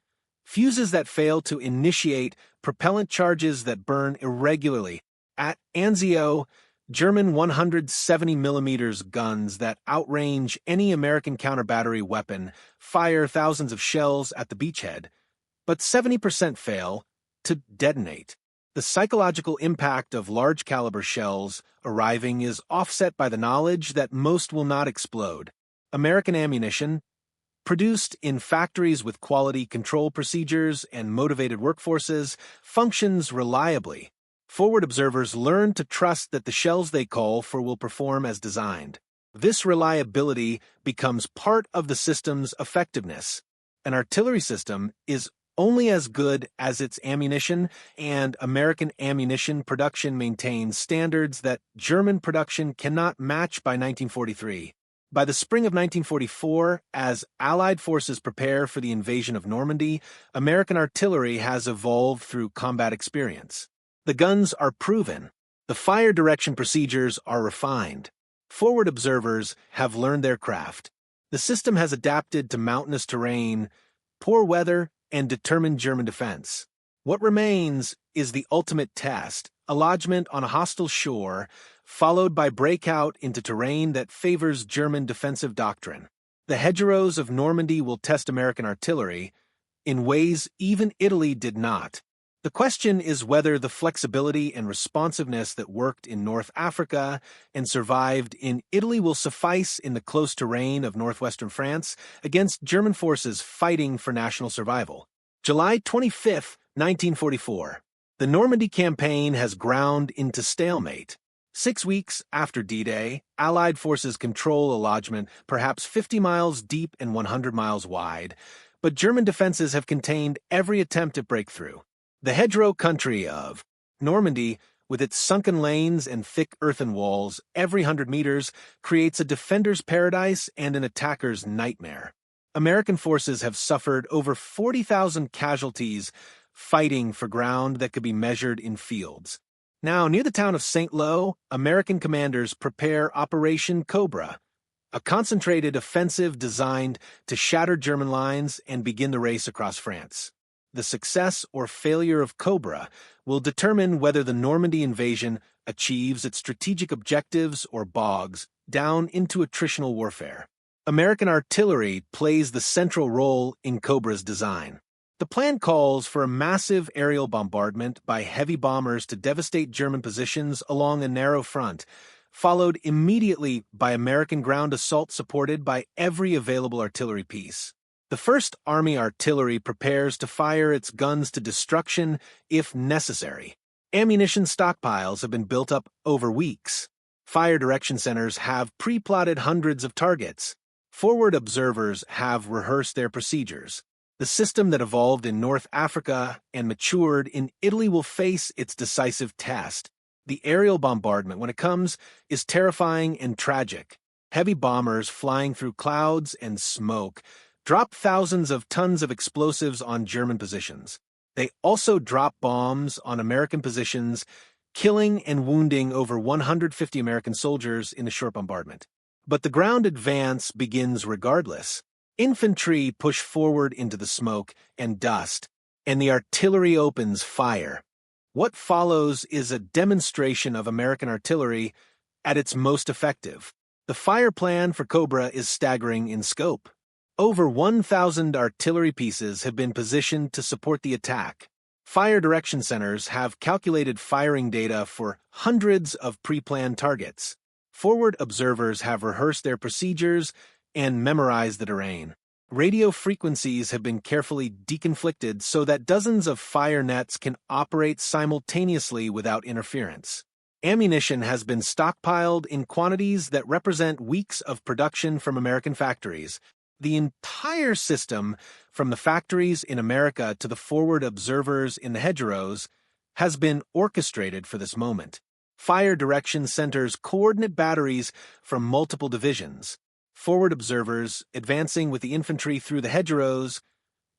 fuses that fail to initiate, propellant charges that burn irregularly. At Anzio, German 170mm guns that outrange any American counter-battery weapon fire thousands of shells at the beachhead, but 70% fail to detonate. The psychological impact of large-caliber shells arriving is offset by the knowledge that most will not explode. American ammunition, produced in factories with quality control procedures and motivated workforces, functions reliably. Forward observers learn to trust that the shells they call for will perform as designed. This reliability becomes part of the system's effectiveness. An artillery system is only as good as its ammunition, and American ammunition production maintains standards that German production cannot match by 1943. By the spring of 1944, as Allied forces prepare for the invasion of Normandy, American artillery has evolved through combat experience. The guns are proven. The fire direction procedures are refined. Forward observers have learned their craft. The system has adapted to mountainous terrain, poor weather, and determined German defense. What remains is the ultimate test, a lodgment on a hostile shore, followed by breakout into terrain that favors German defensive doctrine. The hedgerows of Normandy will test American artillery in ways even Italy did not. The question is whether the flexibility and responsiveness that worked in North Africa and survived in Italy will suffice in the close terrain of northwestern France against German forces fighting for national survival. July 25, 1944. The Normandy campaign has ground into stalemate. 6 weeks after D-Day, Allied forces control a lodgment perhaps 50 miles deep and 100 miles wide, but German defenses have contained every attempt at breakthrough. The hedgerow country of Normandy, with its sunken lanes and thick earthen walls every 100 meters, creates a defender's paradise and an attacker's nightmare. American forces have suffered over 40,000 casualties fighting for ground that could be measured in fields. Now, near the town of St. Lo, American commanders prepare Operation Cobra, a concentrated offensive designed to shatter German lines and begin the race across France. The success or failure of Cobra will determine whether the Normandy invasion achieves its strategic objectives or bogs down into attritional warfare. American artillery plays the central role in Cobra's design. The plan calls for a massive aerial bombardment by heavy bombers to devastate German positions along a narrow front, followed immediately by American ground assault supported by every available artillery piece. The 1st Army Artillery prepares to fire its guns to destruction if necessary. Ammunition stockpiles have been built up over weeks. Fire direction centers have pre-plotted hundreds of targets. Forward observers have rehearsed their procedures. The system that evolved in North Africa and matured in Italy will face its decisive test. The aerial bombardment, when it comes, is terrifying and tragic. Heavy bombers flying through clouds and smoke drop thousands of tons of explosives on German positions. They also drop bombs on American positions, killing and wounding over 150 American soldiers in a short bombardment. But the ground advance begins regardless. Infantry push forward into the smoke and dust, and the artillery opens fire. What follows is a demonstration of American artillery at its most effective. The fire plan for Cobra is staggering in scope. Over 1,000 artillery pieces have been positioned to support the attack. Fire direction centers have calculated firing data for hundreds of pre-planned targets. Forward observers have rehearsed their procedures and memorized the terrain. Radio frequencies have been carefully deconflicted so that dozens of fire nets can operate simultaneously without interference. Ammunition has been stockpiled in quantities that represent weeks of production from American factories. The entire system, from the factories in America to the forward observers in the hedgerows, has been orchestrated for this moment. Fire direction centers coordinate batteries from multiple divisions. Forward observers, advancing with the infantry through the hedgerows,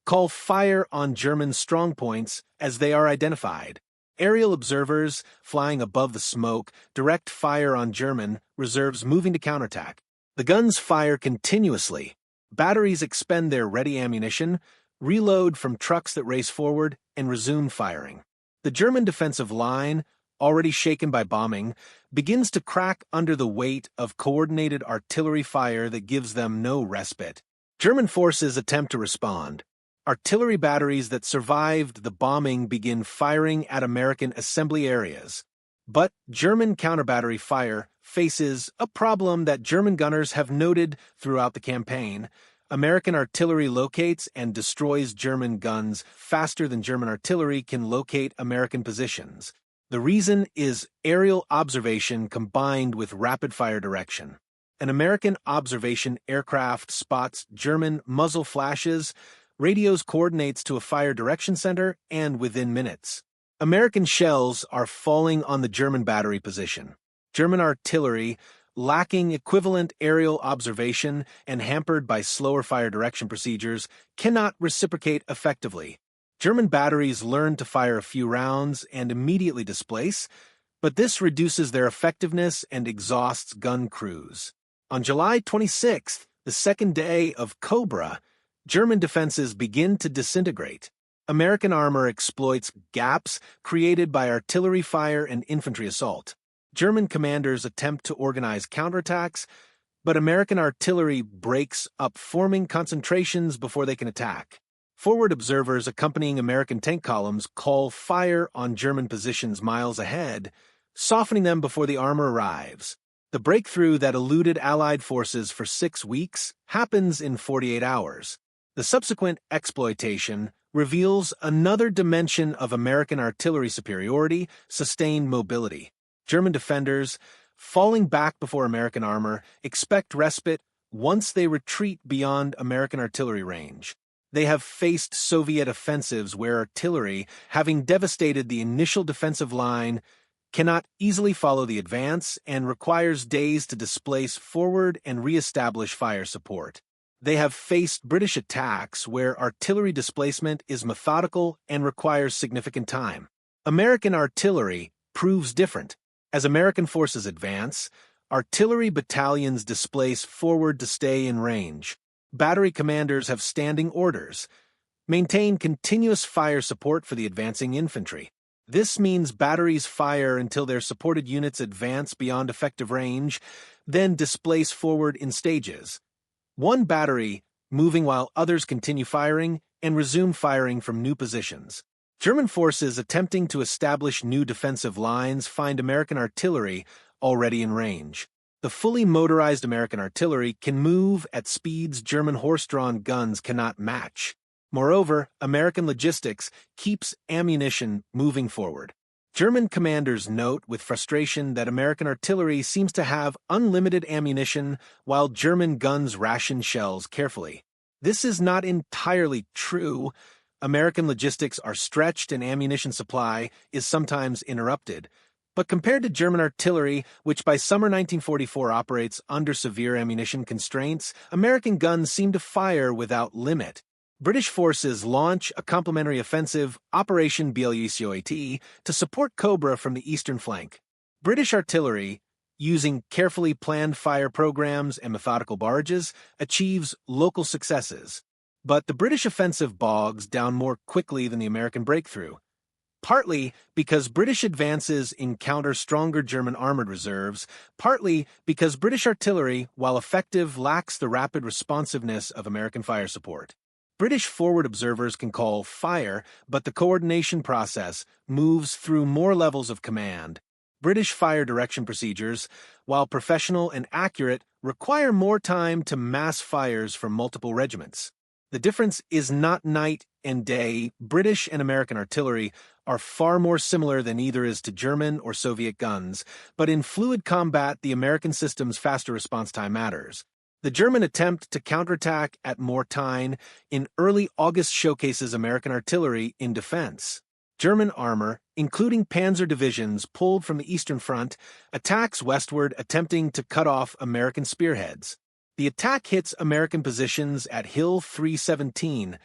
call fire on German strongpoints as they are identified. Aerial observers, flying above the smoke, direct fire on German reserves moving to counterattack. The guns fire continuously. Batteries expend their ready ammunition, reload from trucks that race forward, and resume firing. The German defensive line, already shaken by bombing, begins to crack under the weight of coordinated artillery fire that gives them no respite. German forces attempt to respond. Artillery batteries that survived the bombing begin firing at American assembly areas. But German counter-battery fire faces a problem that German gunners have noted throughout the campaign. American artillery locates and destroys German guns faster than German artillery can locate American positions. The reason is aerial observation combined with rapid-fire direction. An American observation aircraft spots German muzzle flashes, radios coordinates to a fire direction center, and within minutes. American shells are falling on the German battery position. German artillery, lacking equivalent aerial observation and hampered by slower fire direction procedures, cannot reciprocate effectively. German batteries learn to fire a few rounds and immediately displace, but this reduces their effectiveness and exhausts gun crews. On July 26th, the second day of Cobra, German defenses begin to disintegrate. American armor exploits gaps created by artillery fire and infantry assault. German commanders attempt to organize counterattacks, but American artillery breaks up forming concentrations before they can attack. Forward observers accompanying American tank columns call fire on German positions miles ahead, softening them before the armor arrives. The breakthrough that eluded Allied forces for 6 weeks happens in 48 hours. The subsequent exploitation reveals another dimension of American artillery superiority: sustained mobility. German defenders, falling back before American armor, expect respite once they retreat beyond American artillery range. They have faced Soviet offensives where artillery, having devastated the initial defensive line, cannot easily follow the advance and requires days to displace forward and re-establish fire support. They have faced British attacks where artillery displacement is methodical and requires significant time. American artillery proves different. As American forces advance, artillery battalions displace forward to stay in range. Battery commanders have standing orders: maintain continuous fire support for the advancing infantry. This means batteries fire until their supported units advance beyond effective range, then displace forward in stages. One battery moving while others continue firing and resume firing from new positions. German forces attempting to establish new defensive lines find American artillery already in range. The fully motorized American artillery can move at speeds German horse-drawn guns cannot match. Moreover, American logistics keeps ammunition moving forward. German commanders note with frustration that American artillery seems to have unlimited ammunition while German guns ration shells carefully. This is not entirely true. American logistics are stretched and ammunition supply is sometimes interrupted. But compared to German artillery, which by summer 1944 operates under severe ammunition constraints, American guns seem to fire without limit. British forces launch a complementary offensive, Operation Belyusioat, to support Cobra from the eastern flank. British artillery, using carefully planned fire programs and methodical barrages, achieves local successes. But the British offensive bogs down more quickly than the American breakthrough, partly because British advances encounter stronger German armored reserves, partly because British artillery, while effective, lacks the rapid responsiveness of American fire support. British forward observers can call fire, but the coordination process moves through more levels of command. British fire direction procedures, while professional and accurate, require more time to mass fires from multiple regiments. The difference is not night and day. British and American artillery are far more similar than either is to German or Soviet guns, but in fluid combat, the American system's faster response time matters. The German attempt to counterattack at Mortain in early August showcases American artillery in defense. German armor, including panzer divisions pulled from the Eastern Front, attacks westward, attempting to cut off American spearheads. The attack hits American positions at Hill 317,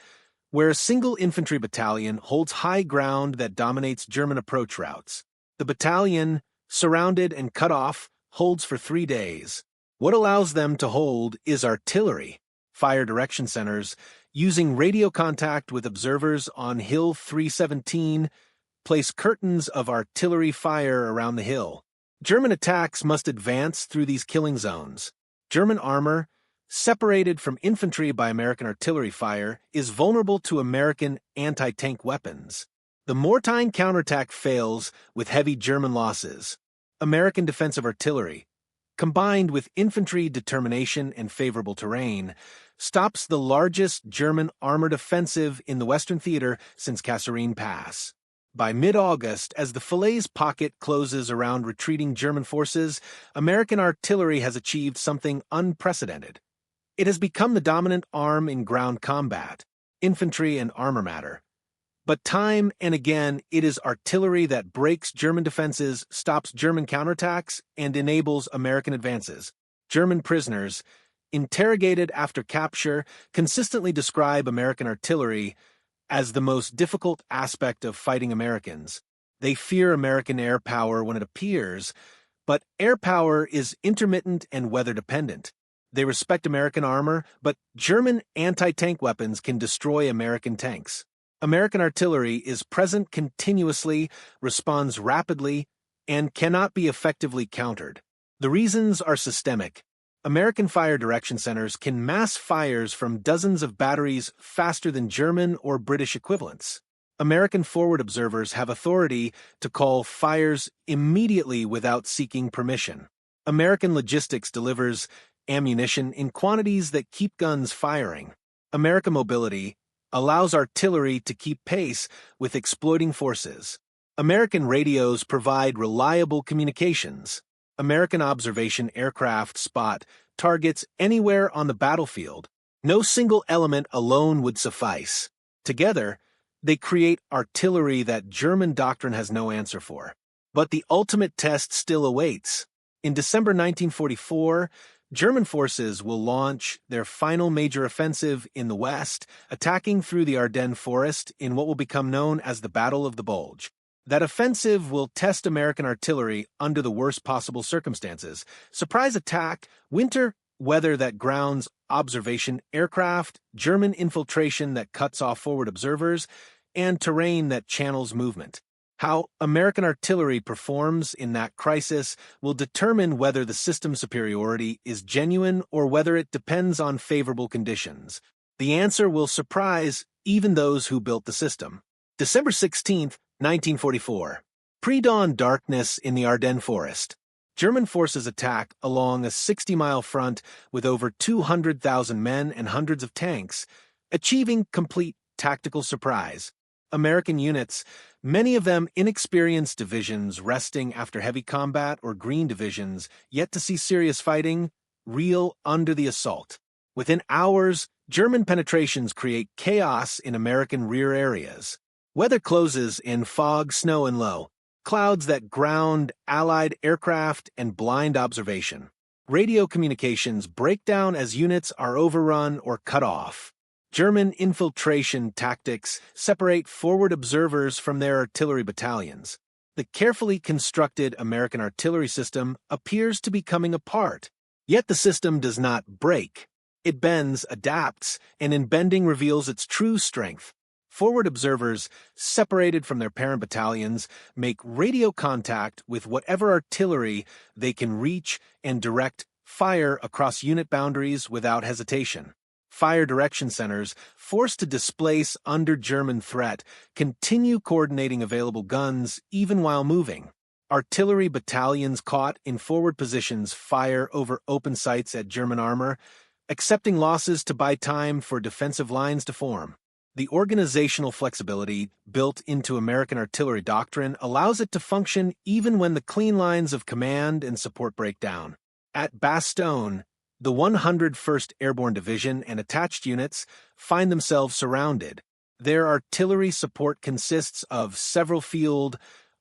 where a single infantry battalion holds high ground that dominates German approach routes. The battalion, surrounded and cut off, holds for 3 days. What allows them to hold is artillery. Fire direction centers, using radio contact with observers on Hill 317, place curtains of artillery fire around the hill. German attacks must advance through these killing zones. German armor, separated from infantry by American artillery fire, is vulnerable to American anti-tank weapons. The Mortain counterattack fails with heavy German losses. American defensive artillery, combined with infantry determination and favorable terrain, stops the largest German armored offensive in the Western Theater since Kasserine Pass. By mid-August, as the Falaise pocket closes around retreating German forces, American artillery has achieved something unprecedented. It has become the dominant arm in ground combat. Infantry and armor matter. But time and again, it is artillery that breaks German defenses, stops German counterattacks, and enables American advances. German prisoners, interrogated after capture, consistently describe American artillery as the most difficult aspect of fighting Americans. They fear American air power when it appears, but air power is intermittent and weather-dependent. They respect American armor, but German anti-tank weapons can destroy American tanks. American artillery is present continuously, responds rapidly, and cannot be effectively countered. The reasons are systemic. American fire direction centers can mass fires from dozens of batteries faster than German or British equivalents. American forward observers have authority to call fires immediately without seeking permission. American logistics delivers ammunition in quantities that keep guns firing. American mobility allows artillery to keep pace with exploiting forces. American radios provide reliable communications. American observation aircraft spot targets anywhere on the battlefield. No single element alone would suffice. Together, they create artillery that German doctrine has no answer for. But the ultimate test still awaits. In December 1944, German forces will launch their final major offensive in the West, attacking through the Ardennes forest in what will become known as the Battle of the Bulge. That offensive will test American artillery under the worst possible circumstances: surprise attack, winter weather that grounds observation aircraft, German infiltration that cuts off forward observers, and terrain that channels movement. How American artillery performs in that crisis will determine whether the system's superiority is genuine or whether it depends on favorable conditions. The answer will surprise even those who built the system. December 16, 1944. Pre-dawn darkness in the Ardennes forest. German forces attack along a 60-mile front with over 200,000 men and hundreds of tanks, achieving complete tactical surprise. American units, many of them inexperienced divisions resting after heavy combat or green divisions yet to see serious fighting, reel under the assault. Within hours, German penetrations create chaos in American rear areas. Weather closes in fog, snow, and low, clouds that ground Allied aircraft and blind observation. Radio communications break down as units are overrun or cut off. German infiltration tactics separate forward observers from their artillery battalions. The carefully constructed American artillery system appears to be coming apart. Yet the system does not break. It bends, adapts, and in bending reveals its true strength. Forward observers, separated from their parent battalions, make radio contact with whatever artillery they can reach and direct fire across unit boundaries without hesitation. Fire direction centers, forced to displace under German threat, continue coordinating available guns even while moving. Artillery battalions caught in forward positions fire over open sights at German armor, accepting losses to buy time for defensive lines to form. The organizational flexibility built into American artillery doctrine allows it to function even when the clean lines of command and support break down. At Bastogne, the 101st Airborne Division and attached units find themselves surrounded. Their artillery support consists of several field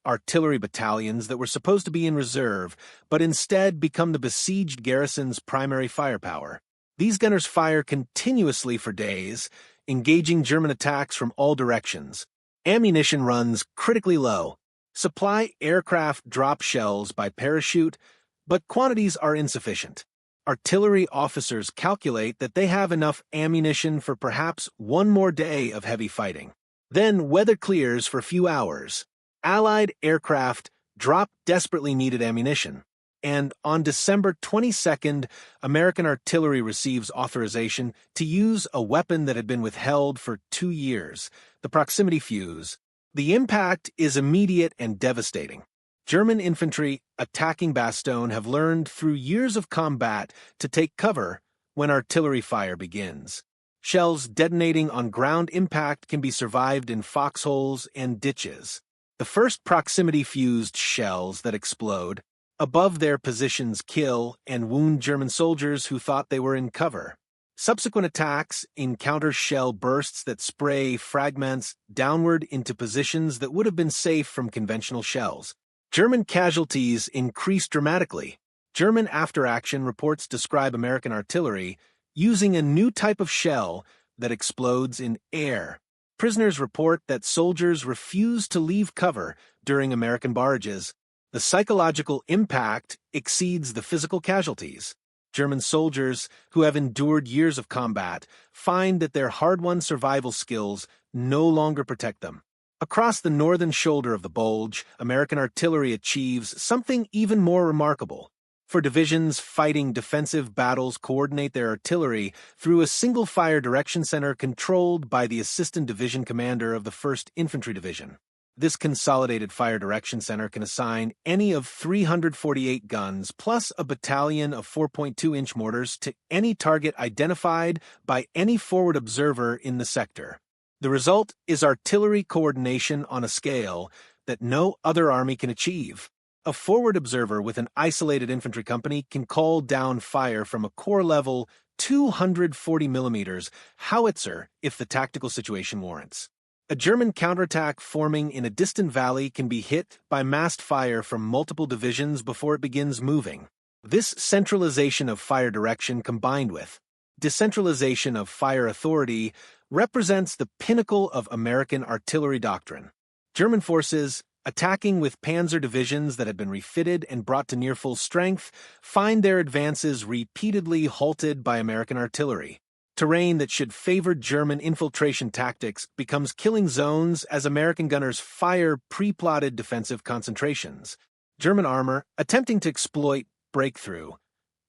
artillery battalions that were supposed to be in reserve, but instead become the besieged garrison's primary firepower. These gunners fire continuously for days, engaging German attacks from all directions. Ammunition runs critically low. Supply aircraft drop shells by parachute, but quantities are insufficient. Artillery officers calculate that they have enough ammunition for perhaps one more day of heavy fighting. Then weather clears for a few hours. Allied aircraft drop desperately needed ammunition. And on December 22nd, American artillery receives authorization to use a weapon that had been withheld for 2 years, the proximity fuse. The impact is immediate and devastating. German infantry attacking Bastogne have learned through years of combat to take cover when artillery fire begins. Shells detonating on ground impact can be survived in foxholes and ditches. The first proximity-fused shells that explode above their positions kill and wound German soldiers who thought they were in cover. Subsequent attacks encounter shell bursts that spray fragments downward into positions that would have been safe from conventional shells. German casualties increase dramatically. German after-action reports describe American artillery using a new type of shell that explodes in air. Prisoners report that soldiers refuse to leave cover during American barrages. The psychological impact exceeds the physical casualties. German soldiers who have endured years of combat find that their hard-won survival skills no longer protect them. Across the northern shoulder of the Bulge, American artillery achieves something even more remarkable. For divisions fighting defensive battles coordinate their artillery through a single fire direction center controlled by the assistant division commander of the 1st Infantry Division. This consolidated fire direction center can assign any of 348 guns plus a battalion of 4.2-inch mortars to any target identified by any forward observer in the sector. The result is artillery coordination on a scale that no other army can achieve. A forward observer with an isolated infantry company can call down fire from a corps-level 240 mm howitzer if the tactical situation warrants. A German counterattack forming in a distant valley can be hit by massed fire from multiple divisions before it begins moving. This centralization of fire direction combined with decentralization of fire authority represents the pinnacle of American artillery doctrine. German forces, attacking with panzer divisions that had been refitted and brought to near full strength, find their advances repeatedly halted by American artillery. Terrain that should favor German infiltration tactics becomes killing zones as American gunners fire pre-plotted defensive concentrations. German armor, attempting to exploit breakthrough,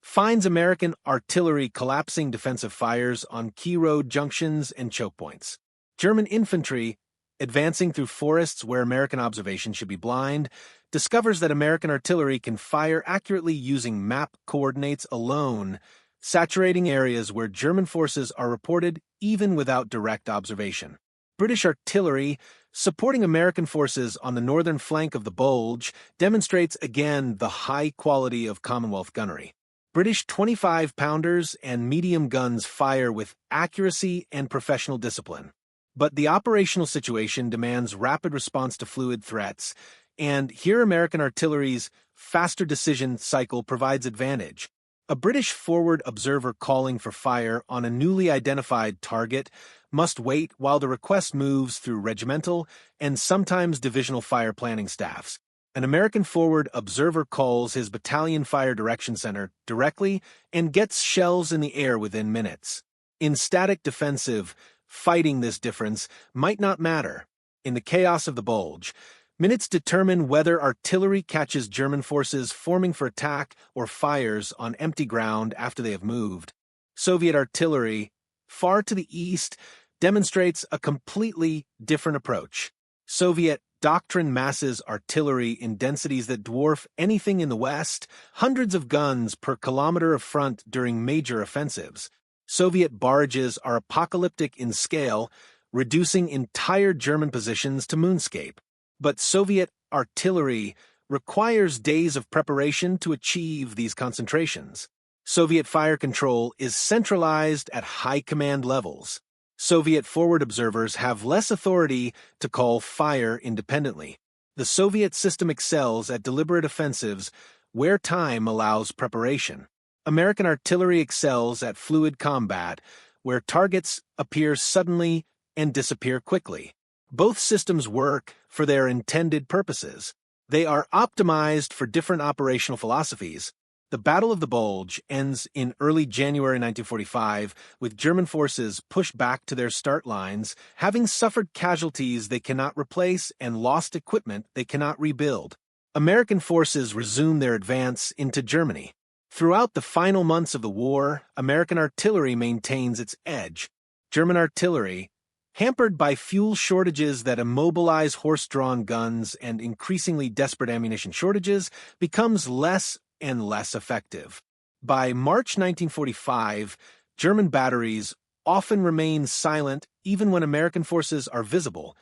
finds American artillery collapsing defensive fires on key road junctions and choke points. German infantry, advancing through forests where American observation should be blind, discovers that American artillery can fire accurately using map coordinates alone, saturating areas where German forces are reported even without direct observation. British artillery, supporting American forces on the northern flank of the Bulge, demonstrates again the high quality of Commonwealth gunnery. British 25-pounders and medium guns fire with accuracy and professional discipline. But the operational situation demands rapid response to fluid threats, and here American artillery's faster decision cycle provides advantage. A British forward observer calling for fire on a newly identified target must wait while the request moves through regimental and sometimes divisional fire planning staffs. An American forward observer calls his battalion fire direction center directly and gets shells in the air within minutes. In static defensive, fighting this difference might not matter. In the chaos of the Bulge, minutes determine whether artillery catches German forces forming for attack or fires on empty ground after they have moved. Soviet artillery, far to the east, demonstrates a completely different approach. Soviet doctrine masses artillery in densities that dwarf anything in the West, hundreds of guns per kilometer of front during major offensives. Soviet barrages are apocalyptic in scale, reducing entire German positions to moonscape. But Soviet artillery requires days of preparation to achieve these concentrations. Soviet fire control is centralized at high command levels. Soviet forward observers have less authority to call fire independently. The Soviet system excels at deliberate offensives where time allows preparation. American artillery excels at fluid combat, where targets appear suddenly and disappear quickly. Both systems work for their intended purposes. They are optimized for different operational philosophies. The Battle of the Bulge ends in early January 1945 with German forces pushed back to their start lines, having suffered casualties they cannot replace and lost equipment they cannot rebuild. American forces resume their advance into Germany. Throughout the final months of the war, American artillery maintains its edge. German artillery, hampered by fuel shortages that immobilize horse-drawn guns and increasingly desperate ammunition shortages, becomes less and less effective. By March 1945, German batteries often remain silent even when American forces are visible,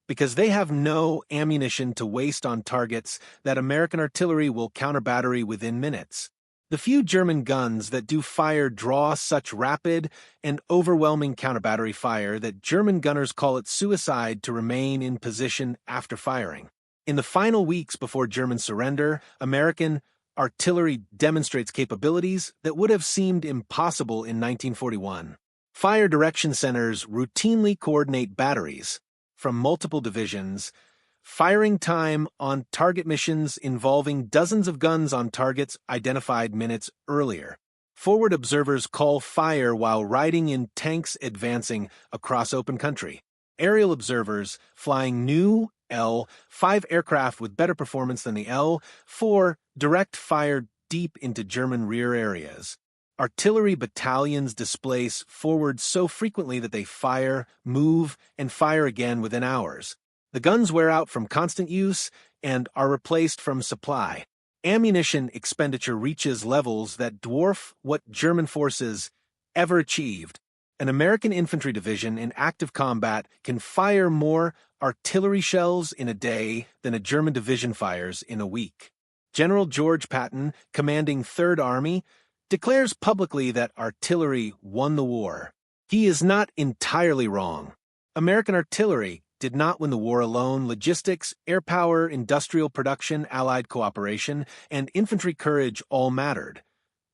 because they have no ammunition to waste on targets that American artillery will counter-battery within minutes. The few German guns that do fire draw such rapid and overwhelming counter-battery fire that German gunners call it suicide to remain in position after firing. In the final weeks before German surrender, American artillery demonstrates capabilities that would have seemed impossible in 1941. Fire direction centers routinely coordinate batteries from multiple divisions, firing time on target missions involving dozens of guns on targets identified minutes earlier. Forward observers call fire while riding in tanks advancing across open country. Aerial observers flying new L-5 aircraft with better performance than the L-4 direct fired deep into German rear areas. Artillery battalions displace forward so frequently that they fire, move, and fire again within hours. The guns wear out from constant use and are replaced from supply. Ammunition expenditure reaches levels that dwarf what German forces ever achieved. An American infantry division in active combat can fire more artillery shells in a day than a German division fires in a week. General George Patton, commanding 3rd Army, declares publicly that artillery won the war. He is not entirely wrong. American artillery did not win the war alone. Logistics, air power, industrial production, allied cooperation, and infantry courage all mattered.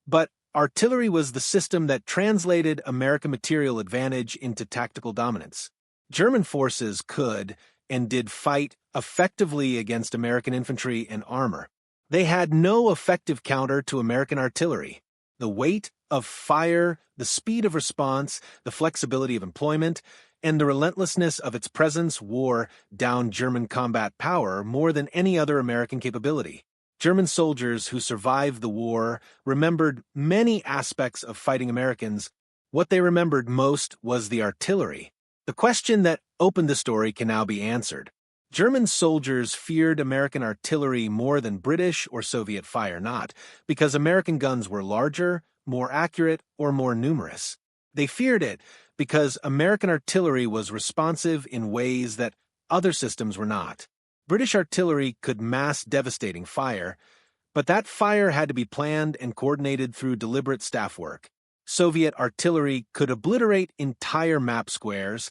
But artillery was the system that translated American material advantage into tactical dominance. German forces could and did fight effectively against American infantry and armor. They had no effective counter to American artillery. The weight of fire, the speed of response, the flexibility of employment, and the relentlessness of its presence wore down German combat power more than any other American capability. German soldiers who survived the war remembered many aspects of fighting Americans. What they remembered most was the artillery. The question that opened the story can now be answered. German soldiers feared American artillery more than British or Soviet fire, not because American guns were larger, more accurate, or more numerous. They feared it because American artillery was responsive in ways that other systems were not. British artillery could mass devastating fire, but that fire had to be planned and coordinated through deliberate staff work. Soviet artillery could obliterate entire map squares,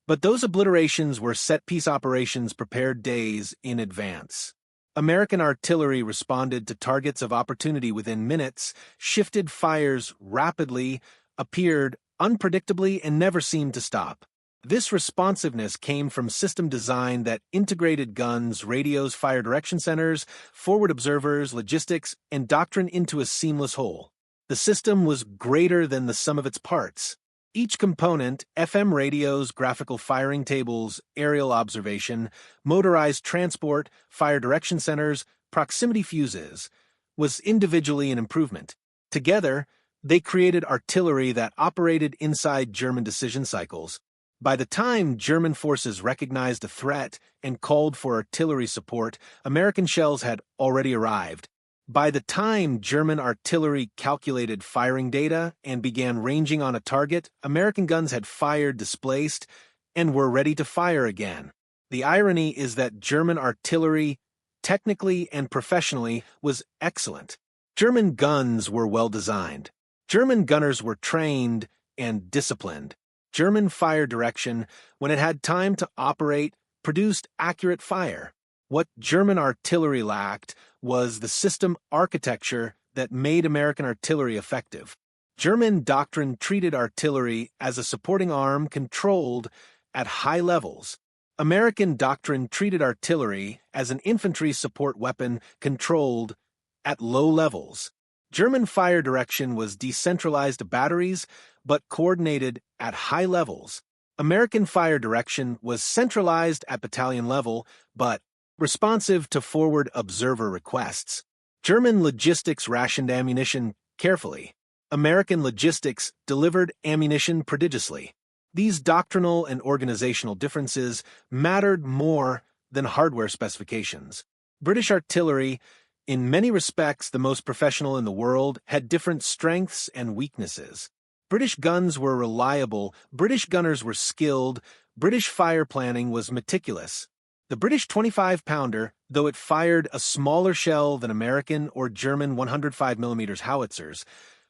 but those obliterations were set-piece operations prepared days in advance. American artillery responded to targets of opportunity within minutes, shifted fires rapidly, appeared unpredictably, and never seemed to stop. This responsiveness came from system design that integrated guns, radios, fire direction centers, forward observers, logistics, and doctrine into a seamless whole. The system was greater than the sum of its parts. Each component, FM radios, graphical firing tables, aerial observation, motorized transport, fire direction centers, proximity fuses, was individually an improvement. Together, they created artillery that operated inside German decision cycles. By the time German forces recognized a threat and called for artillery support, American shells had already arrived. By the time German artillery calculated firing data and began ranging on a target, American guns had fired, displaced, and were ready to fire again. The irony is that German artillery, technically and professionally, was excellent. German guns were well designed. German gunners were trained and disciplined. German fire direction, when it had time to operate, produced accurate fire. What German artillery lacked was the system architecture that made American artillery effective. German doctrine treated artillery as a supporting arm controlled at high levels. American doctrine treated artillery as an infantry support weapon controlled at low levels. German fire direction was decentralized to batteries, but coordinated at high levels. American fire direction was centralized at battalion level, but responsive to forward observer requests. German logistics rationed ammunition carefully. American logistics delivered ammunition prodigiously. These doctrinal and organizational differences mattered more than hardware specifications. British artillery, in many respects the most professional in the world, had different strengths and weaknesses. British guns were reliable, British gunners were skilled, British fire planning was meticulous. The British 25-pounder, though it fired a smaller shell than American or German 105mm howitzers,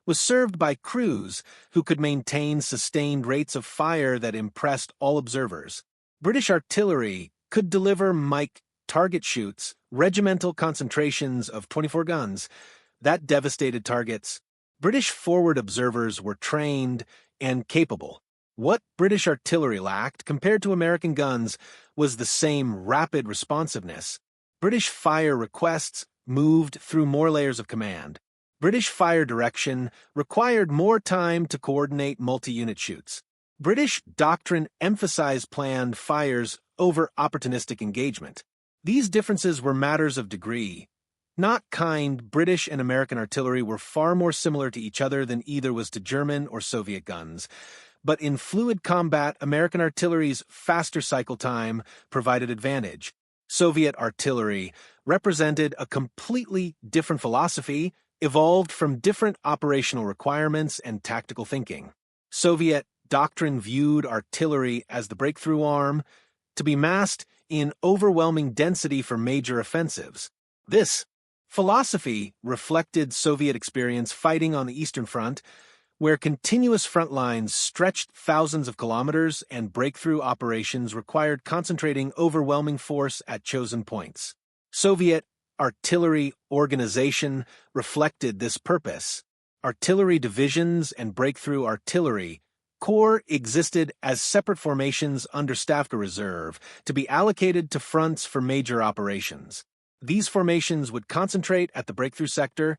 was served by crews who could maintain sustained rates of fire that impressed all observers. British artillery could deliver Mike target shoots, regimental concentrations of 24 guns, that devastated targets. British forward observers were trained and capable. What British artillery lacked, compared to American guns, was the same rapid responsiveness. British fire requests moved through more layers of command. British fire direction required more time to coordinate multi-unit shoots. British doctrine emphasized planned fires over opportunistic engagement. These differences were matters of degree, not kind. British and American artillery were far more similar to each other than either was to German or Soviet guns. But in fluid combat, American artillery's faster cycle time provided advantage. Soviet artillery represented a completely different philosophy, evolved from different operational requirements and tactical thinking. Soviet doctrine viewed artillery as the breakthrough arm, to be massed in overwhelming density for major offensives. This philosophy reflected Soviet experience fighting on the Eastern Front, where continuous front lines stretched thousands of kilometers and breakthrough operations required concentrating overwhelming force at chosen points. Soviet artillery organization reflected this purpose. Artillery divisions and breakthrough artillery corps existed as separate formations under Stavka Reserve to be allocated to fronts for major operations. These formations would concentrate at the breakthrough sector,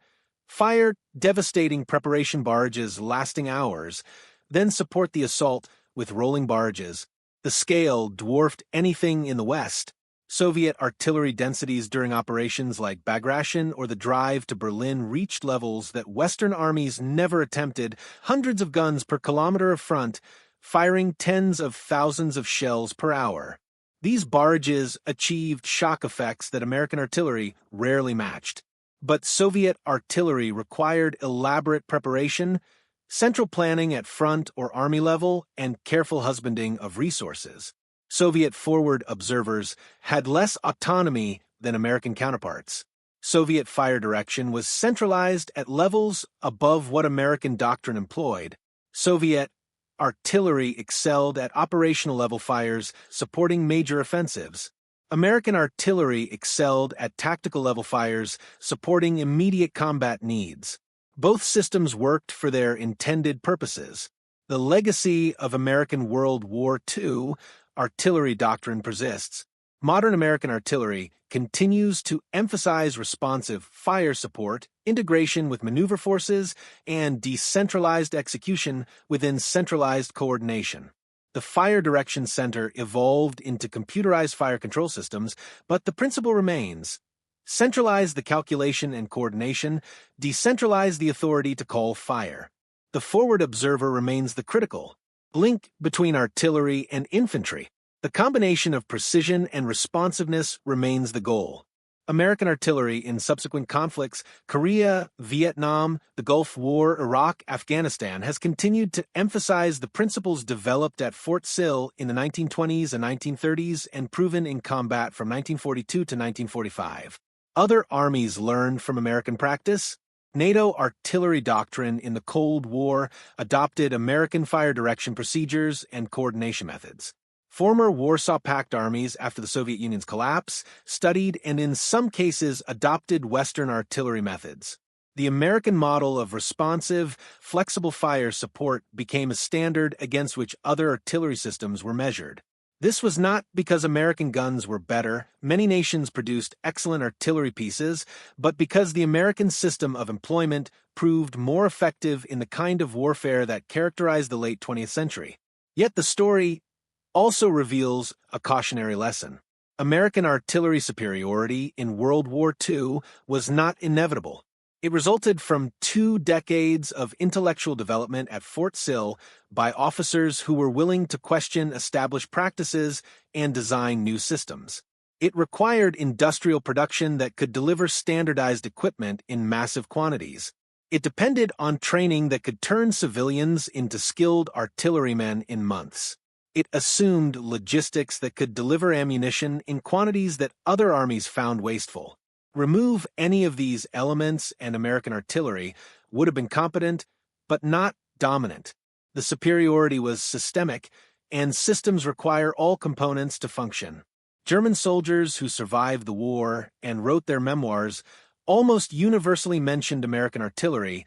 fire devastating preparation barrages lasting hours, then support the assault with rolling barrages. The scale dwarfed anything in the West. Soviet artillery densities during operations like Bagration or the drive to Berlin reached levels that Western armies never attempted, hundreds of guns per kilometer of front, firing tens of thousands of shells per hour. These barrages achieved shock effects that American artillery rarely matched. But Soviet artillery required elaborate preparation, central planning at front or army level, and careful husbanding of resources. Soviet forward observers had less autonomy than American counterparts. Soviet fire direction was centralized at levels above what American doctrine employed. Soviet artillery excelled at operational level fires supporting major offensives. American artillery excelled at tactical level fires supporting immediate combat needs. Both systems worked for their intended purposes. The legacy of American World War II artillery doctrine persists. Modern American artillery continues to emphasize responsive fire support, integration with maneuver forces, and decentralized execution within centralized coordination. The Fire Direction Center evolved into computerized fire control systems, but the principle remains: centralize the calculation and coordination, decentralize the authority to call fire. The forward observer remains the critical link between artillery and infantry. The combination of precision and responsiveness remains the goal. American artillery in subsequent conflicts, Korea, Vietnam, the Gulf War, Iraq, Afghanistan, has continued to emphasize the principles developed at Fort Sill in the 1920s and 1930s and proven in combat from 1942 to 1945. Other armies learned from American practice. NATO artillery doctrine in the Cold War adopted American fire direction procedures and coordination methods. Former Warsaw Pact armies, after the Soviet Union's collapse, studied and in some cases adopted Western artillery methods. The American model of responsive, flexible fire support became a standard against which other artillery systems were measured. This was not because American guns were better, many nations produced excellent artillery pieces, but because the American system of employment proved more effective in the kind of warfare that characterized the late 20th century. Yet the story also reveals a cautionary lesson. American artillery superiority in World War II was not inevitable. It resulted from 2 decades of intellectual development at Fort Sill by officers who were willing to question established practices and design new systems. It required industrial production that could deliver standardized equipment in massive quantities. It depended on training that could turn civilians into skilled artillerymen in months. It assumed logistics that could deliver ammunition in quantities that other armies found wasteful. Remove any of these elements and American artillery would have been competent, but not dominant. The superiority was systemic, and systems require all components to function. German soldiers who survived the war and wrote their memoirs almost universally mentioned American artillery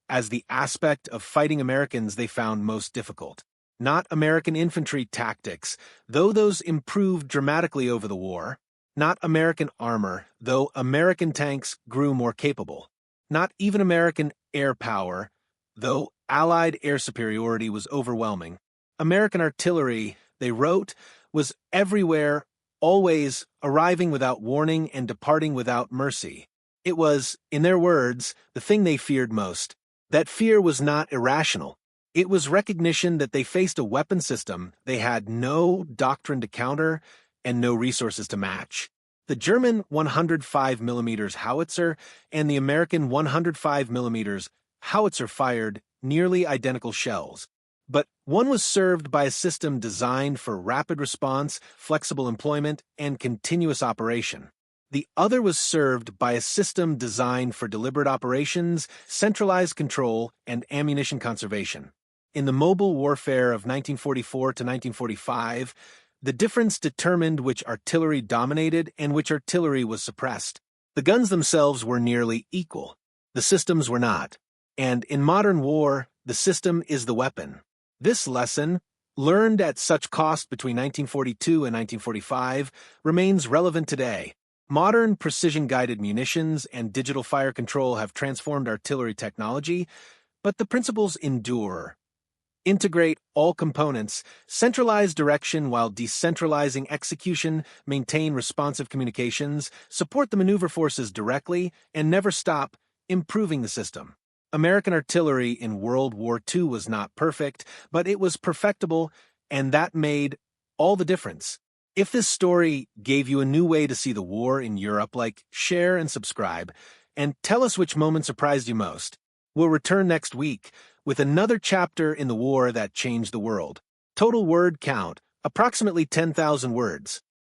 as the aspect of fighting Americans they found most difficult. Not American infantry tactics, though those improved dramatically over the war. Not American armor, though American tanks grew more capable. Not even American air power, though Allied air superiority was overwhelming. American artillery, they wrote, was everywhere, always, arriving without warning and departing without mercy. It was, in their words, the thing they feared most. That fear was not irrational. It was recognition that they faced a weapon system they had no doctrine to counter and no resources to match. The German 105mm howitzer and the American 105mm howitzer fired nearly identical shells, but one was served by a system designed for rapid response, flexible employment, and continuous operation. The other was served by a system designed for deliberate operations, centralized control, and ammunition conservation. In the mobile warfare of 1944 to 1945, the difference determined which artillery dominated and which artillery was suppressed. The guns themselves were nearly equal. The systems were not. And in modern war, the system is the weapon. This lesson, learned at such cost between 1942 and 1945, remains relevant today. Modern precision-guided munitions and digital fire control have transformed artillery technology, but the principles endure. Integrate all components, centralize direction while decentralizing execution, maintain responsive communications, support the maneuver forces directly, and never stop improving the system. American artillery in World War II was not perfect, but it was perfectible, and that made all the difference. If this story gave you a new way to see the war in Europe, share and subscribe, and tell us which moment surprised you most. We'll return next week with another chapter in the war that changed the world. Total word count, approximately 10,000 words.